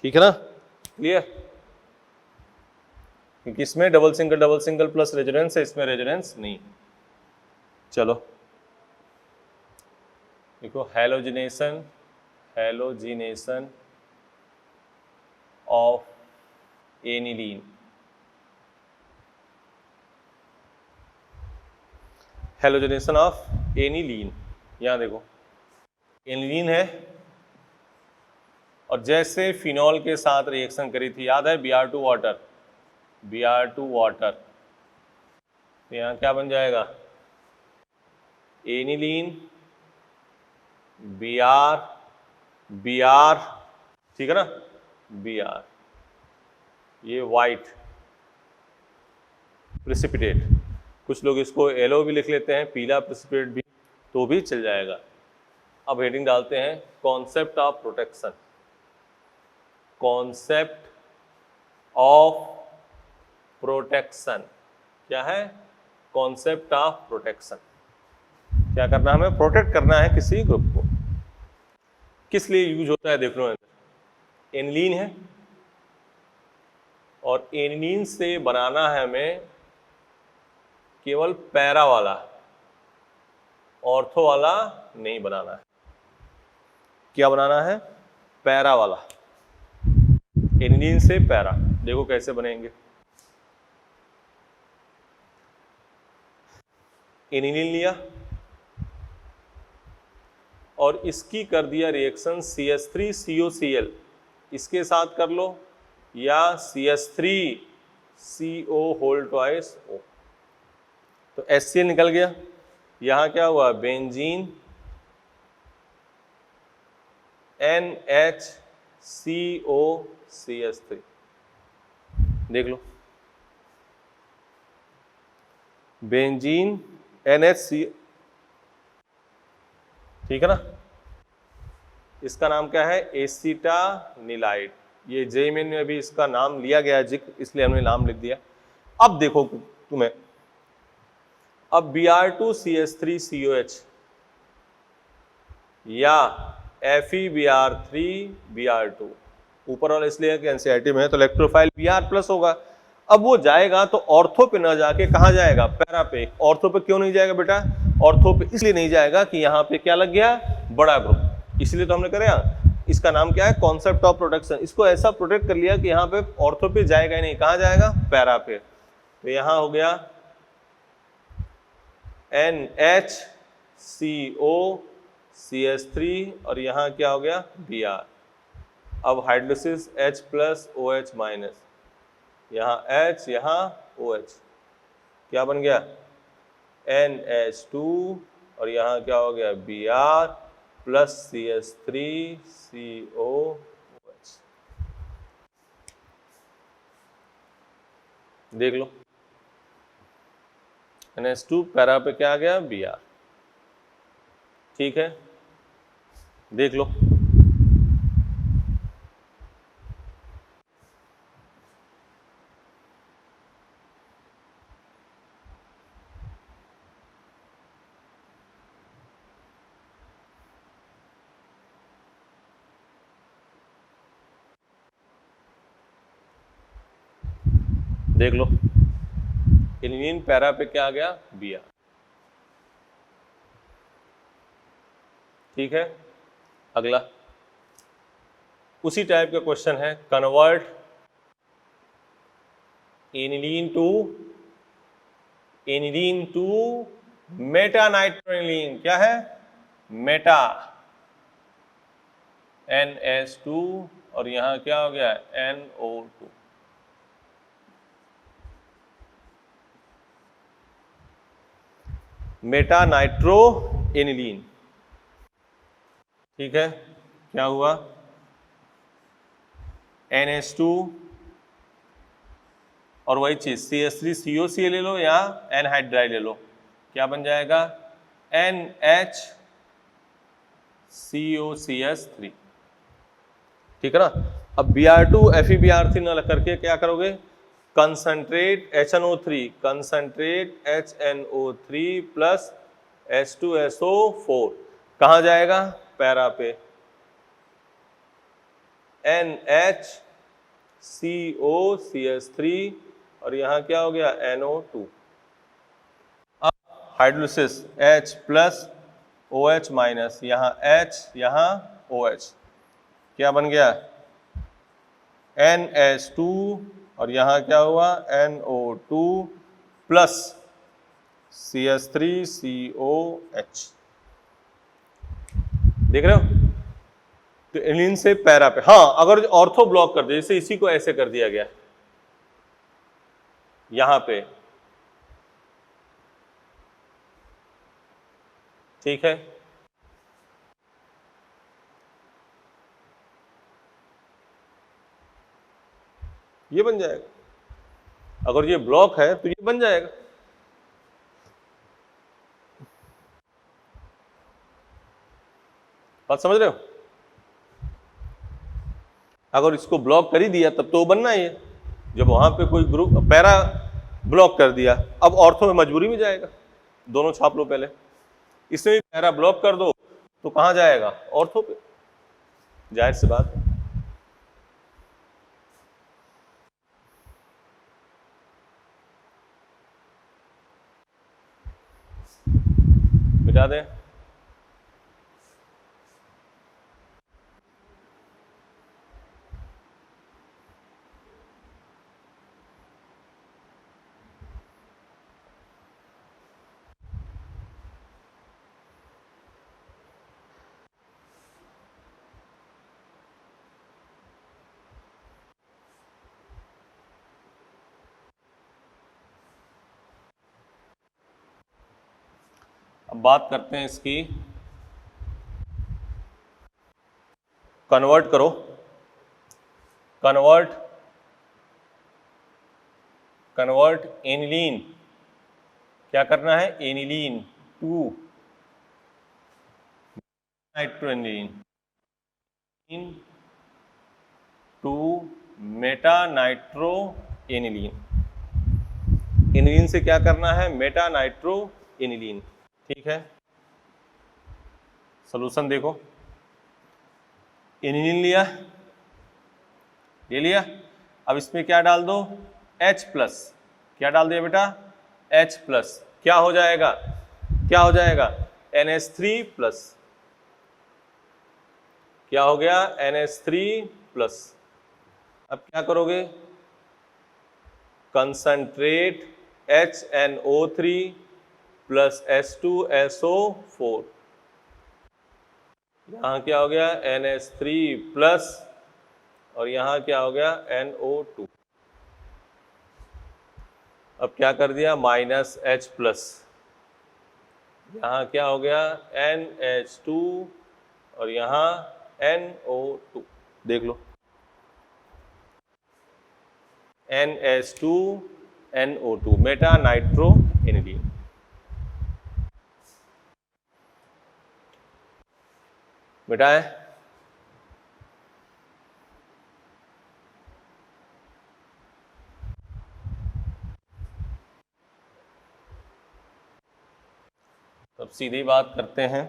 ठीक है ना, क्लियर। क्योंकि इसमें डबल सिंगल प्लस रेजोनेंस है, इसमें रेजोनेंस नहीं। चलो देखो, halogenation, halogenation of aniline, halogenation of aniline. यहां देखो एनिलीन है और जैसे फिनॉल के साथ रिएक्शन करी थी, याद है, Br2 वाटर, Br2 वाटर, तो यहां क्या बन जाएगा? एनिलीन Br, Br, ठीक है ना, Br, ये वाइट प्रेसिपिटेट, कुछ लोग इसको येलो भी लिख लेते हैं, पीला प्रेसिपिटेट भी, तो भी चल जाएगा। अब हेडिंग डालते हैं concept of protection, concept of protection. क्या है? Concept of protection. क्या करना है हमें? प्रोटेक्ट करना है किसी ग्रुप को। किस लिए यूज होता है देख लो, एनिलीन है और एनिलीन से बनाना है हमें केवल पैरा वाला, ऑर्थो वाला नहीं बनाना है। क्या बनाना है? पैरा वाला, एनिलीन से पैरा। देखो कैसे बनेंगे। एनिलीन लिया और इसकी कर दिया रिएक्शन CH3COCl, इसके साथ कर लो, या CH3CO होल ट्वाइस O, तो HCl निकल गया। यहां क्या हुआ? बेंजीन NHCOCH3, देख लो, बेंजीन NHC, ठीक है ना। इसका नाम क्या है? एसिटानिलाइड। ये जेईमेन में भी इसका नाम लिया गया जिक्र, इसलिए हमने नाम लिख दिया। अब देखो तुम्हें, अब Br2CH3COH या FeBr3Br2, ऊपर वाला इसलिए कि एनसीईआरटी में है तो इलेक्ट्रोफाइल Br प्लस होगा। अब वो जाएगा तो ऑर्थो पे ना जाके कहाँ जाएगा? पैरा पे। ऑर्थो पे क्यों नहीं जाएगा बेटा? ऑर्थो पे इसलिए नहीं जाएगा कि यहाँ पे क्या लग गया? बड़ा ग्रुप। इसलिए तो हमने करा, इसका नाम क्या है? Concept of protection. इसको ऐसा प्रोटेक्ट कर लिया कि यहाँ पे ऑर्थो पे जाएगा ही नहीं। कहाँ जाएगा? पैरा पे। तो यहाँ हो गया NHCOCH3 और यहाँ क्या हो गया? Br। अब hydrolysis H plus OH minus, यहाँ H, यहाँ OH, क्या बन गया? NH2 और यहाँ क्या हो गया? Br plus CH3COOH। देख लो, NH2 पैरा पे क्या आ गया, Br। ठीक है, देख लो, देख लो, एनिलीन पैरा पे क्या आ गया, Br। ठीक है, अगला उसी टाइप का क्वेश्चन है, कन्वर्ट एनिलीन टू मेटा नाइट्रोएनिलीन। क्या है, मेटा NH2 और यहां क्या हो गया, NO2। Meta nitro aniline. ठीक है, क्या हुआ, NH2 और वही चीज CH3COCl ले लो या एनहाइड्राइड ले लो, क्या बन जाएगा, NHCOCH3। ठीक है ना। अब Br2 FeBr3 ना करके क्या करोगे, कंसंट्रेट HNO3 प्लस H2SO4 कहाँ जाएगा, पैरा पे, NHCOCH3 और यहाँ क्या हो गया, NO2। अब hydrolysis H plus OH minus, यहाँ H यहाँ OH, क्या बन गया, NH2 और यहाँ क्या हुआ, NO2 प्लस CH3COH। देख रहे हो, तो एनिलीन से पैरा पे, हाँ अगर ऑर्थो ब्लॉक कर दे, जैसे इसी को ऐसे कर दिया गया यहां पे, ठीक है, ये बन जाएगा। अगर ये ब्लॉक है तो ये बन जाएगा। बात समझ रहे हो, अगर इसको ब्लॉक कर ही दिया तब तो बनना ही है। जब वहां पे कोई ग्रुप पैरा ब्लॉक कर दिया, अब ऑर्थो में मजबूरी में जाएगा, दोनों छाप लो पहले। इसमें भी पैरा ब्लॉक कर दो तो कहां जाएगा, ऑर्थो पे, जाहिर सी बात है। मिटा दें, अब बात करते हैं इसकी, कन्वर्ट करो, कन्वर्ट एनिलीन, क्या करना है, aniline to nitroaniline to meta nitro aniline. Aniline से क्या करना है, मेटा नाइट्रो एनिलीन। ठीक है, सॉल्यूशन देखो, एनिलीन लिया, ले लिया, अब इसमें क्या डाल दो, H प्लस, क्या डाल दिया बेटा, H प्लस, क्या हो जाएगा, क्या हो जाएगा, NH3 प्लस, क्या हो गया, NH3 प्लस। अब क्या करोगे, कंसंट्रेट HNO3 प्लस H2SO4, यहाँ क्या हो गया, NH3 प्लस और यहाँ क्या हो गया, NO2। अब क्या कर दिया, माइनस H प्लस, यहाँ क्या हो गया, NH2 और यहाँ NO2। देख लो, NH2 NO2 Meta nitro aniline. बेटा है अब सीधी बात करते हैं,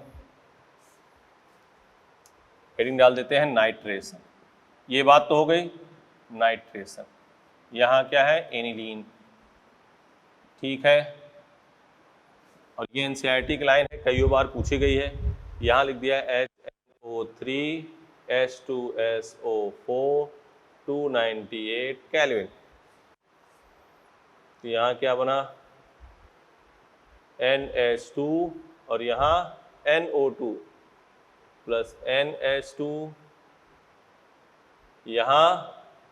हेडिंग डाल देते हैं नाइट्रेशन। ये बात तो हो गई नाइट्रेशन। यहाँ क्या है एनिलीन, ठीक है। और ये एनसीईआरटी की लाइन है, कई बार पूछी गई है। यहाँ लिख दिया HNO3 H2SO4 298 केल्विन। तो यहाँ क्या बना NH2 और यहाँ NO2 प्लस NH2, यहाँ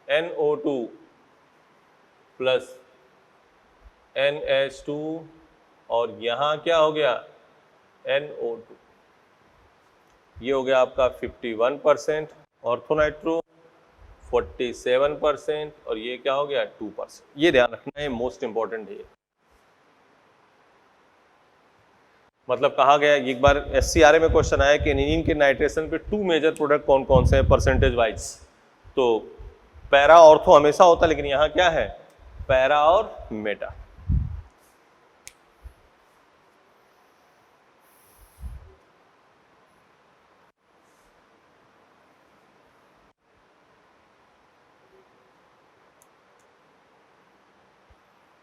NO2 प्लस NH2 और यहाँ क्या हो गया NO2। ये हो गया आपका 51% ऑर्थोनाइट्रो, 47% और ये क्या हो गया 2%। ये ध्यान रखना है, मोस्ट इंपॉर्टेंट है ये। मतलब कहा गया एक बार SCRA में क्वेश्चन आया कि एनिलीन के नाइट्रेशन पे 2 मेजर प्रोडक्ट कौन कौन से हैं परसेंटेज वाइज। तो पैरा ऑर्थो हमेशा होता, लेकिन यहाँ क्या है पैरा और मेटा।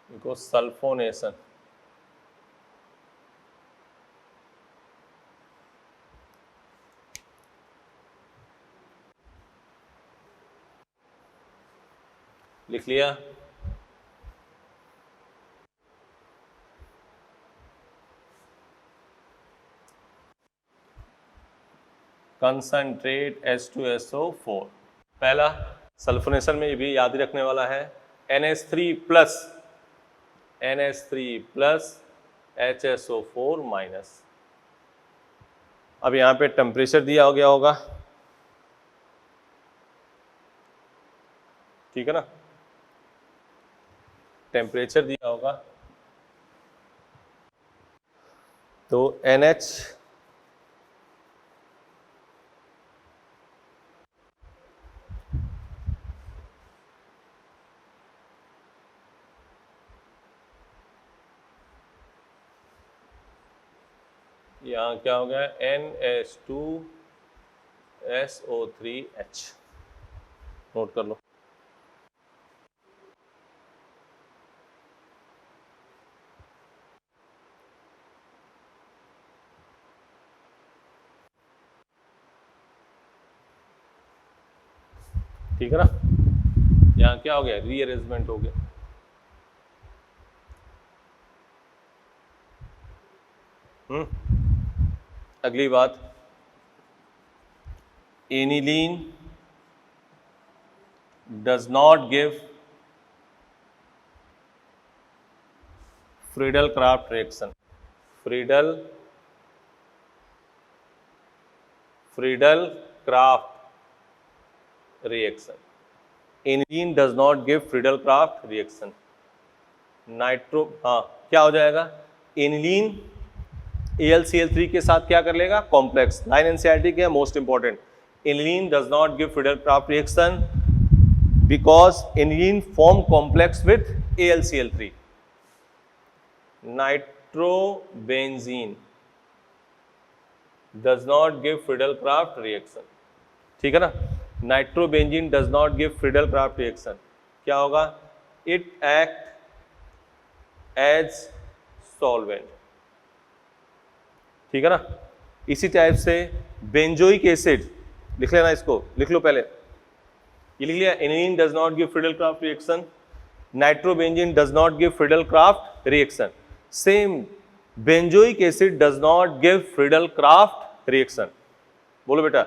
देखो सल्फोनेशन, लिख लिया। Concentrate H2SO4। पहला सल्फोनेशन में ये भी याद ही रखने वाला है NH3 प्लस HSO4 माइनस। अब यहाँ पे टेम्परेचर दिया हो गया होगा, ठीक है ना, टेम्परेचर दिया होगा। तो NH यहाँ क्या हो गया NH2SO3H, नोट कर लो। ठीक है ना, यहाँ क्या हो गया रीअरेंजमेंट हो गया। अगली बात, aniline does not give Friedel craft reaction. Friedel craft reaction, aniline does not give Friedel craft reaction. Nitro, हाँ क्या हो जाएगा एनिलीन AlCl3 के साथ क्या कर लेगा कॉम्प्लेक्स। लाइन एनसीईआरटी के most important, aniline does not give Friedel craft reaction because aniline form complex with AlCl3। Nitrobenzene does not give Friedel craft reaction, ठीक है ना। Nitrobenzene does not give Friedel craft reaction, क्या होगा it act as solvent, ठीक है ना। इसी type से बेंजोइक एसिड, लिख लेना इसको, लिख लो पहले, ये लिख लिया aniline does not give Friedel craft reaction, nitrobenzene does not give Friedel craft reaction. Same benzoic acid does not give Friedel craft reaction. बोलो बेटा,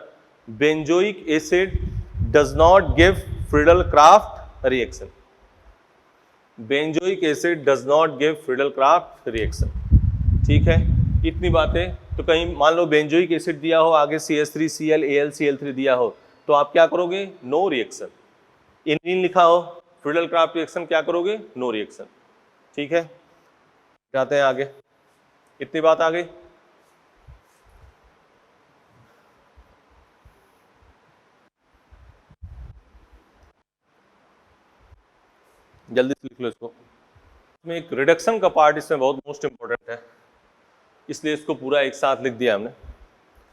benzoic acid does not give Friedel craft reaction. Benzoic acid does not give Friedel craft reaction, ठीक है। इतनी बातें, तो कहीं मान लो benzoic acid दिया हो, आगे CH3Cl AlCl3 दिया हो, तो आप क्या करोगे नो रिएक्शन। एनिलीन लिखा हो फ्रीडल क्राफ्ट रिएक्शन, क्या करोगे नो रिएक्शन। ठीक है, जाते हैं आगे। इतनी बात आ गई। जल्दी से लिख लो इसको। इसमें एक रिडक्शन का पार्ट इसमें बहुत मोस्ट इंपॉर्टेंट है, इसलिए इसको पूरा एक साथ लिख दिया हमने।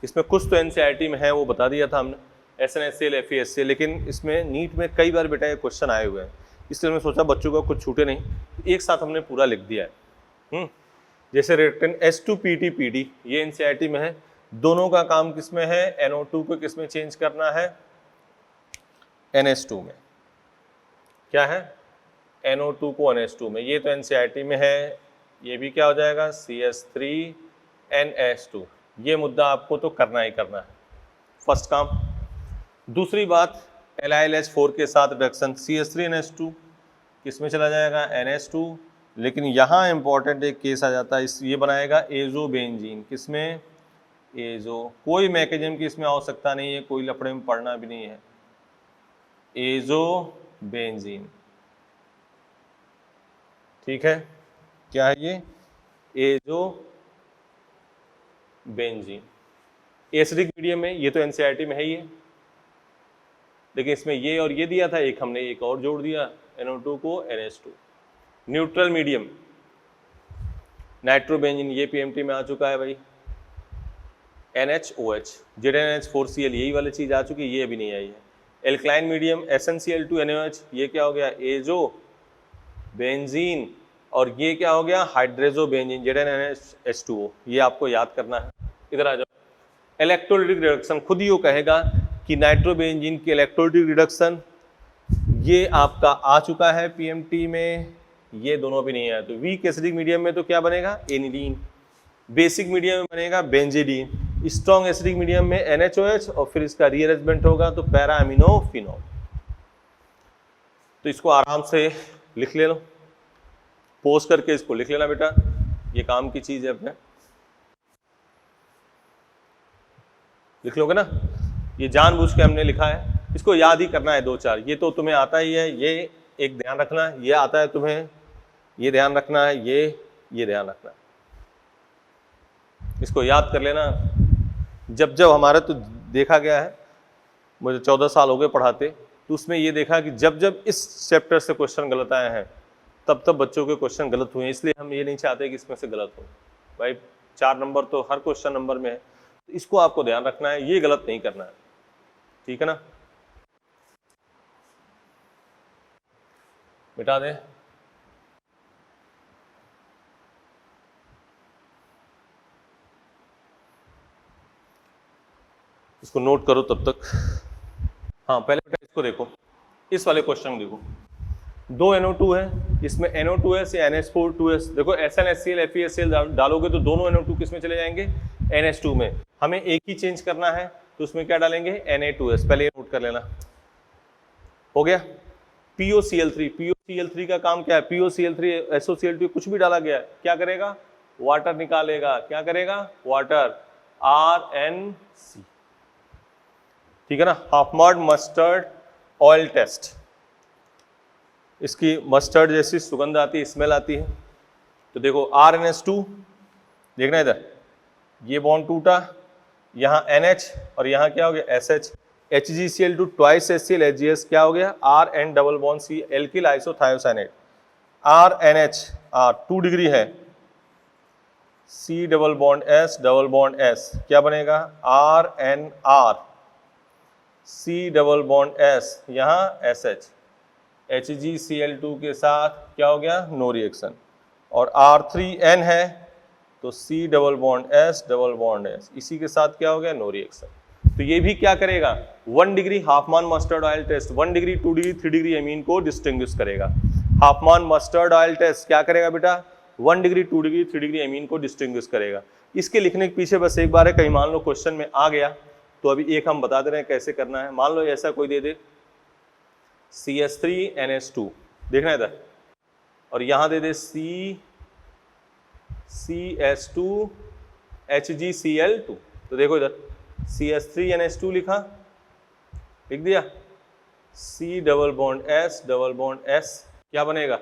इसमें कुछ तो एनसीईआरटी में है, वो बता दिया था हमने, SNSCL FESCL, लेकिन इसमें नीट में कई बार बेटा ये क्वेश्चन आए हुए हैं, इसलिए मैं सोचा बच्चों का कुछ छूटे नहीं, एक साथ हमने पूरा लिख दिया है। जैसे रिएक्टेंट S2PT ये एनसीईआरटी में है, दोनों का काम किसमें है, NO2 को किसमें चेंज करना है, NH2 में। क्या है, NO2 को NH2 में, ये तो एनसीईआरटी में है। ये भी क्या हो जाएगा, CH3NH2। ये मुद्दा आपको तो करना ही करना है, फर्स्ट काम। दूसरी बात, LiLH4 के साथ रिडक्शन, CH3NH2 किसमें चला जाएगा, NH2। लेकिन यहाँ इंपॉर्टेंट एक केस आ जाता है, इस ये बनाएगा एजोबेंजीन, किसमें, एजो। कोई मैकेनिज्म की इसमें आवश्यकता नहीं है, कोई लफड़े में पढ़ना भी नहीं है, एजोबेंजीन। ठीक है, क्या है ये, एजोबेंजीन। एसिडिक मीडियम में, ये तो एनसीईआरटी में है ही है, लेकिन इसमें ये और ये दिया था, एक हमने एक और जोड़ दिया, NO2 को NH2। न्यूट्रल मीडियम, नाइट्रोबेंजीन, ये PMT में आ चुका है भाई, NaOH, ZnH4Cl, यही वाली चीज आ चुकी है, ये अभी नहीं आई है। एल्कलाइन मीडियम, SnCl2NaOH, ये क्या हो गया, एजोबेंजीन। और ये क्या हो गया, हाइड्रोजोबेंजीन, ZnNH2O। ये आपको याद करना है। इधर आ जाओ, इलेक्ट्रोलिटिक रिडक्शन, खुद ही वो कहेगा कि नाइट्रोबेंजीन की इलेक्ट्रोलिटिक रिडक्शन ये आपका आ चुका है PMT में, ये दोनों भी नहीं आया। तो वीक एसिडिक मीडियम में तो क्या बनेगा, एनिलीन। बेसिक मीडियम में बनेगा बेंजीडीन। स्ट्रॉन्ग एसिडिक मीडियम में NaOH, और फिर इसका रीअरेंजमेंट होगा तो पैरा अमीनो फिनॉल। तो इसको आराम से लिख ले लो, पोस्ट करके इसको लिख लेना बेटा, ये काम की चीज है अपने, लिख लोगे ना। ये जानबूझ के हमने लिखा है, इसको याद ही करना है 2-4, ये तो तुम्हें आता ही है, ये एक ध्यान रखना, ये आता है तुम्हें, ये ध्यान रखना है, ये ध्यान रखना है, इसको याद कर लेना। जब जब हमारा तो देखा गया है, मुझे 14 साल हो गए पढ़ाते, तो उसमें ये देखा कि जब जब इस चैप्टर से क्वेश्चन गलत आए हैं, तब तब बच्चों के क्वेश्चन गलत हुए हैं। इसलिए हम ये नहीं चाहते कि इसमें से गलत हो भाई। 4 नंबर तो हर क्वेश्चन नंबर में है, तो इसको आपको ध्यान रखना है, ये गलत नहीं करना है, ठीक है ना। मिटा दें, इसको नोट करो तब तक। हाँ, पहले बेटा इसको देखो, इस वाले क्वेश्चन देखो, 2 NO2 है, इसमें NO2S या NH4 देखो SNSCl FeSCl डालोगे तो दोनों NO2 किस में चले जाएंगे, NH2 में। हमें एक ही चेंज करना है, तो उसमें क्या डालेंगे, Na2S। पहले नोट कर लेना, हो गया। POCl3 का काम क्या है, POCl3 SOCl2 कुछ भी डाला गया है, क्या करेगा, वाटर निकालेगा। क्या करेगा, वाटर, RNC, ठीक है ना। हाफमार्ड मस्टर्ड ऑयल टेस्ट, इसकी मस्टर्ड जैसी सुगंध आती है, स्मेल आती है। तो देखो RNS2, देखना इधर, ये बॉन्ड टूटा, यहाँ NH और यहाँ क्या हो गया SH, HgCl2 twice HCl HGS, क्या हो गया RN double bond C, alkyl isothiocyanate, RNH, R 2 degree है, C डबल बॉन्ड S, क्या बनेगा RNR, C double bond S, यहाँ SH, HgCl2 के साथ क्या हो गया, नो रिएक्शन। और R3N है तो C डबल बॉन्ड S, इसी के साथ क्या हो गया, नो रिएक्शन। तो ये भी क्या करेगा, 1 degree Hofmann mustard oil test, 1 degree 2 degree 3 degree amine को डिस्टिंग्विश करेगा। हाफमान मस्टर्ड ऑयल टेस्ट क्या करेगा बेटा, 1 डिग्री 2 डिग्री 3 डिग्री अमीन को डिस्टिंग्विश करेगा। इसके लिखने के पीछे बस एक बार है, कहीं मान लो क्वेश्चन में आ गया तो अभी एक हम बता दे रहे हैं कैसे करना है। मान लो ऐसा कोई दे दे CH3NH2, देखना इधर, और यहां दे दे CH2 HgCl2, तो देखो इधर CH3NH2 लिखा, लिख दिया, C डबल बॉन्ड S, क्या बनेगा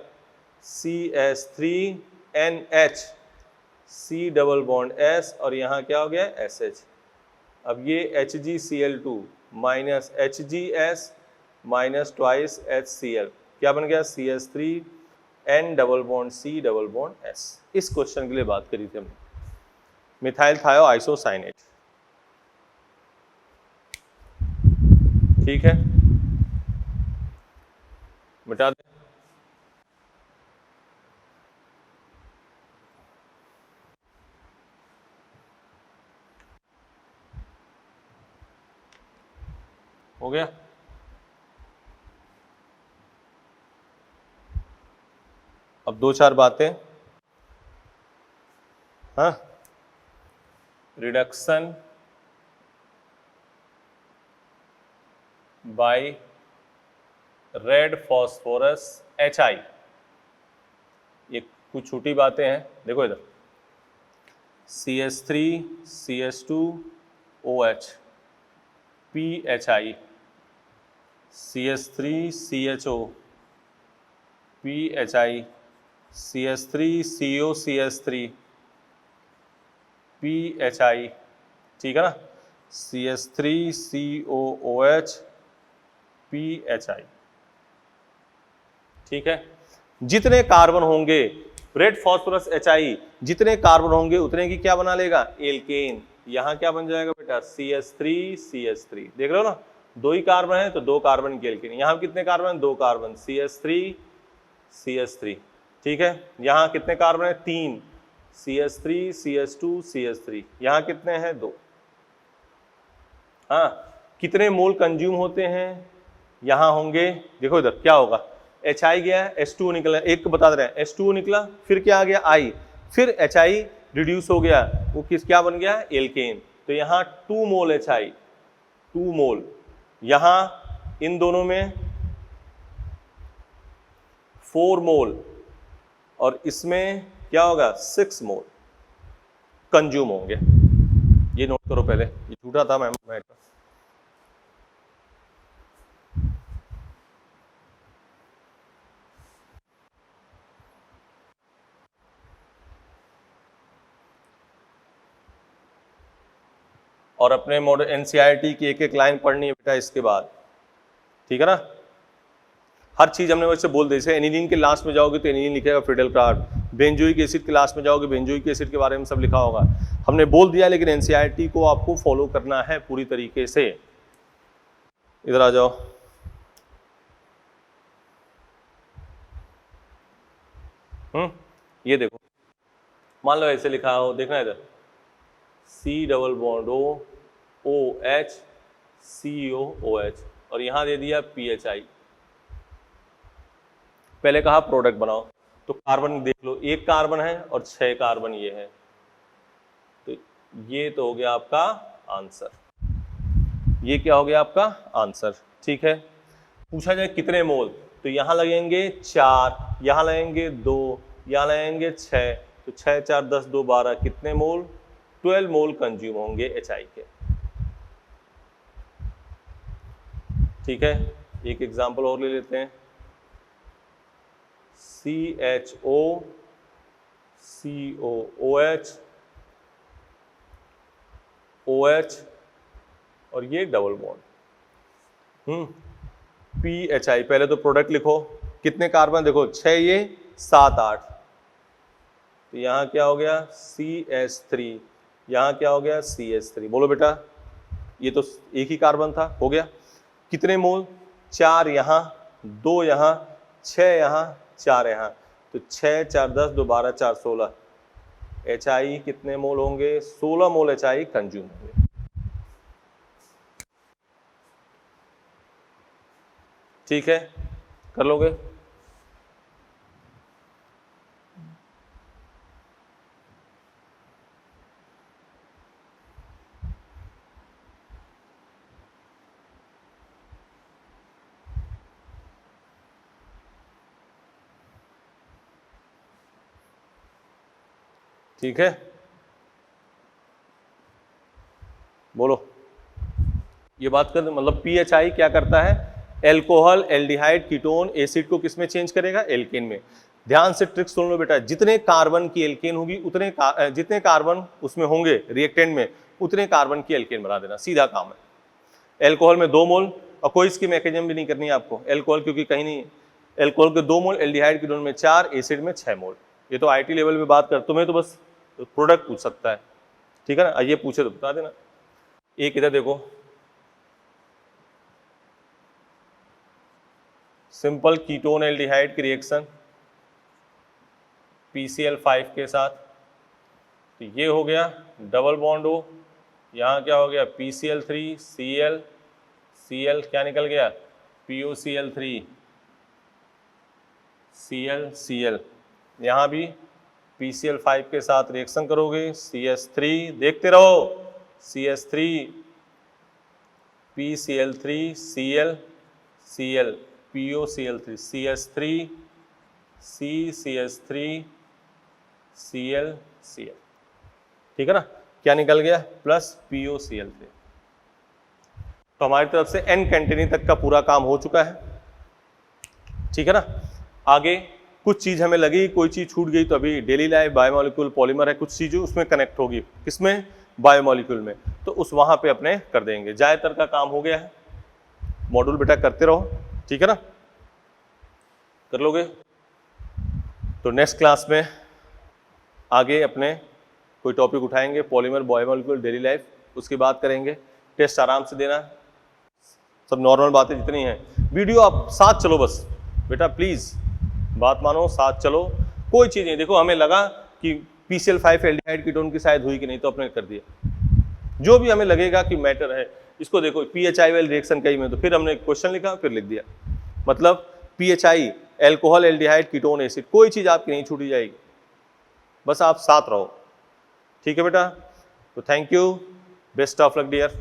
CH3NH, C double bond S, और यहाँ क्या हो गया SH। अब ये HgCl2 minus HgS minus twice HCl क्या बन गया CH3N double bond C double bond S। इस क्वेश्चन के लिए बात करी थी हमने, मिथाइल थायोआइसोसाइनेट। ठीक है, मिटा दें। हो गया। अब दो चार बातें, हाँ, reduction by red phosphorus HI, ये कुछ छोटी बातें हैं। देखो इधर CH3 CH2 OH PHI, CH3 CHO PHI, CH3 CO CH3 PHI, ठीक है ना, CH3 COOH PHI। ठीक है, जितने कार्बन होंगे रेड फॉस्फोरस HI, जितने कार्बन होंगे उतने की क्या बना लेगा एल्केन। यहां क्या बन जाएगा बेटा CH3 CH3, देख रहे हो ना, दो ही कार्बन है तो दो कार्बन की एल्केन। यहां कितने कार्बन, दो कार्बन, CH3 CH3। ठीक है, यहां कितने कार्बन है, तीन, CH3 CH2 CH3। यहां कितने हैं, दो। हाँ, कितने मोल कंज्यूम होते हैं, यहां होंगे, देखो इधर क्या होगा, HI गया H2 निकला, एक बता दे रहे हैं H2 निकला, फिर क्या आ गया I, फिर HI रिड्यूस हो गया, वो किस क्या बन गया एल्केन। तो यहाँ 2 मोल HI, 2 मोल, यहाँ इन दोनों में 4 मोल, और इसमें क्या होगा 6 मोल कंज्यूम होंगे। ये नोट करो पहले, ये झूठा था मैम। और अपने मॉडल NCERT की एक एक लाइन पढ़नी है बेटा इसके बाद, ठीक है ना। हर चीज हमने वैसे बोल दी, जैसे एनिलीन के लास्ट में जाओगे तो एनिलीन लिखेगा फिडेल कार्ड, बेंजोइक एसिड के लास्ट में जाओगे बेंजोइक एसिड के बारे में सब लिखा होगा, हमने बोल दिया। लेकिन NCERT को आपको फॉलो करना है पूरी तरीके से। इधर आ जाओ, ये देखो, मान लो ऐसे लिखा हो, देखना इधर C double bond O OH COOH, और यहां दे दिया PHI। पहले कहा प्रोडक्ट बनाओ, तो कार्बन देख लो, एक कार्बन है और 6 कार्बन ये है, तो ये तो हो गया आपका आंसर। ये क्या हो गया आपका आंसर। ठीक है, पूछा जाए कितने मोल, तो यहां लगेंगे 4, यहां लगेंगे 2, यहां लगेंगे 6, तो 6 4 10 2 12, कितने मोल 12 मोल कंज्यूम होंगे HI के। ठीक है, एक एग्जांपल और ले लेते हैं, CHO COOH OH, और ये डबल बॉन्ड PHI। पहले तो प्रोडक्ट लिखो, कितने कार्बन देखो 6, ये 7 8, तो यहाँ क्या हो गया CH3, यहाँ क्या हो गया CH3। बोलो बेटा, ये तो एक ही कार्बन था, हो गया। कितने मोल, 4 यहाँ, 2 यहाँ, 6 यहाँ, 4 यहाँ, तो 6 4 10 2 12 4 16, HI कितने मोल होंगे 16 मोल HI कंज्यूम होंगे। ठीक है, कर लोगे। ठीक है, बोलो। ये बात कर, मतलब PHI क्या करता है, एल्कोहल एल्डिहाइड कीटोन एसिड को किस में चेंज करेगा, एल्केन में। ध्यान से ट्रिक सुन लो बेटा, जितने कार्बन की एल्केन होगी उतने जितने कार्बन उसमें होंगे रिएक्टेंट में उतने कार्बन की एल्केन बना देना, सीधा काम है। एल्कोहल में 2 मोल, और कोई इसकी मैकेनिज्म भी नहीं करनी है आपको, एल्कोहल क्योंकि कहीं नहीं है। एल्कोहल के 2 मोल, एल्डिहाइड कीटोन में 4, एसिड में 6 मोल। ये तो आईटी लेवल पे बात कर, तुम्हें तो बस प्रोडक्ट पूछ सकता है, ठीक है ना। ये पूछे तो बता देना। एक इधर देखो, सिंपल कीटोन एल्डिहाइड की रिएक्शन PCl5 के साथ, तो ये हो गया डबल बॉन्ड हो, यहाँ क्या हो गया PCl3 Cl, Cl क्या निकल गया POCl3 Cl Cl, यहाँ भी PCl5 के साथ रिएक्शन करोगे CH3, देखते रहो CH3 PCl3 Cl Cl POCl3 CH3 CCH3 Cl Cl, ठीक है ना। क्या निकल गया प्लस POCl3। तो हमारी तरफ से N कैंटेनी तक का पूरा काम हो चुका है, ठीक है ना। आगे कुछ चीज हमें लगी, कोई चीज छूट गई तो अभी डेली लाइफ बायोमोलिक्यूल पॉलीमर है, कुछ चीजें उसमें कनेक्ट होगी, किसमें बायोमोलिक्यूल में, तो उस वहां पे अपने कर देंगे। ज्यादातर का काम हो गया है, मॉड्यूल बेटा करते रहो, ठीक है ना, कर लोगे। तो नेक्स्ट क्लास में आगे अपने कोई टॉपिक उठाएंगे, पॉलीमर बायोमोलिक्यूल डेली लाइफ, उसकी बात करेंगे। टेस्ट आराम से देना, सब नॉर्मल बातें जितनी हैं। वीडियो आप साथ चलो बस बेटा, प्लीज बात मानो, साथ चलो। कोई चीज नहीं, देखो हमें लगा कि PCl5 एल्डिहाइड कीटोन की शायद हुई कि नहीं, तो अपने कर दिया। जो भी हमें लगेगा कि मैटर है, इसको देखो PHI रिएक्शन कई में, तो फिर हमने क्वेश्चन लिखा फिर लिख दिया। मतलब PHI alcohol aldehyde ketone acid, कोई चीज आपकी नहीं छूटी जाएगी, बस आप साथ रहो, ठीक है बेटा। तो thank you, best of luck dear.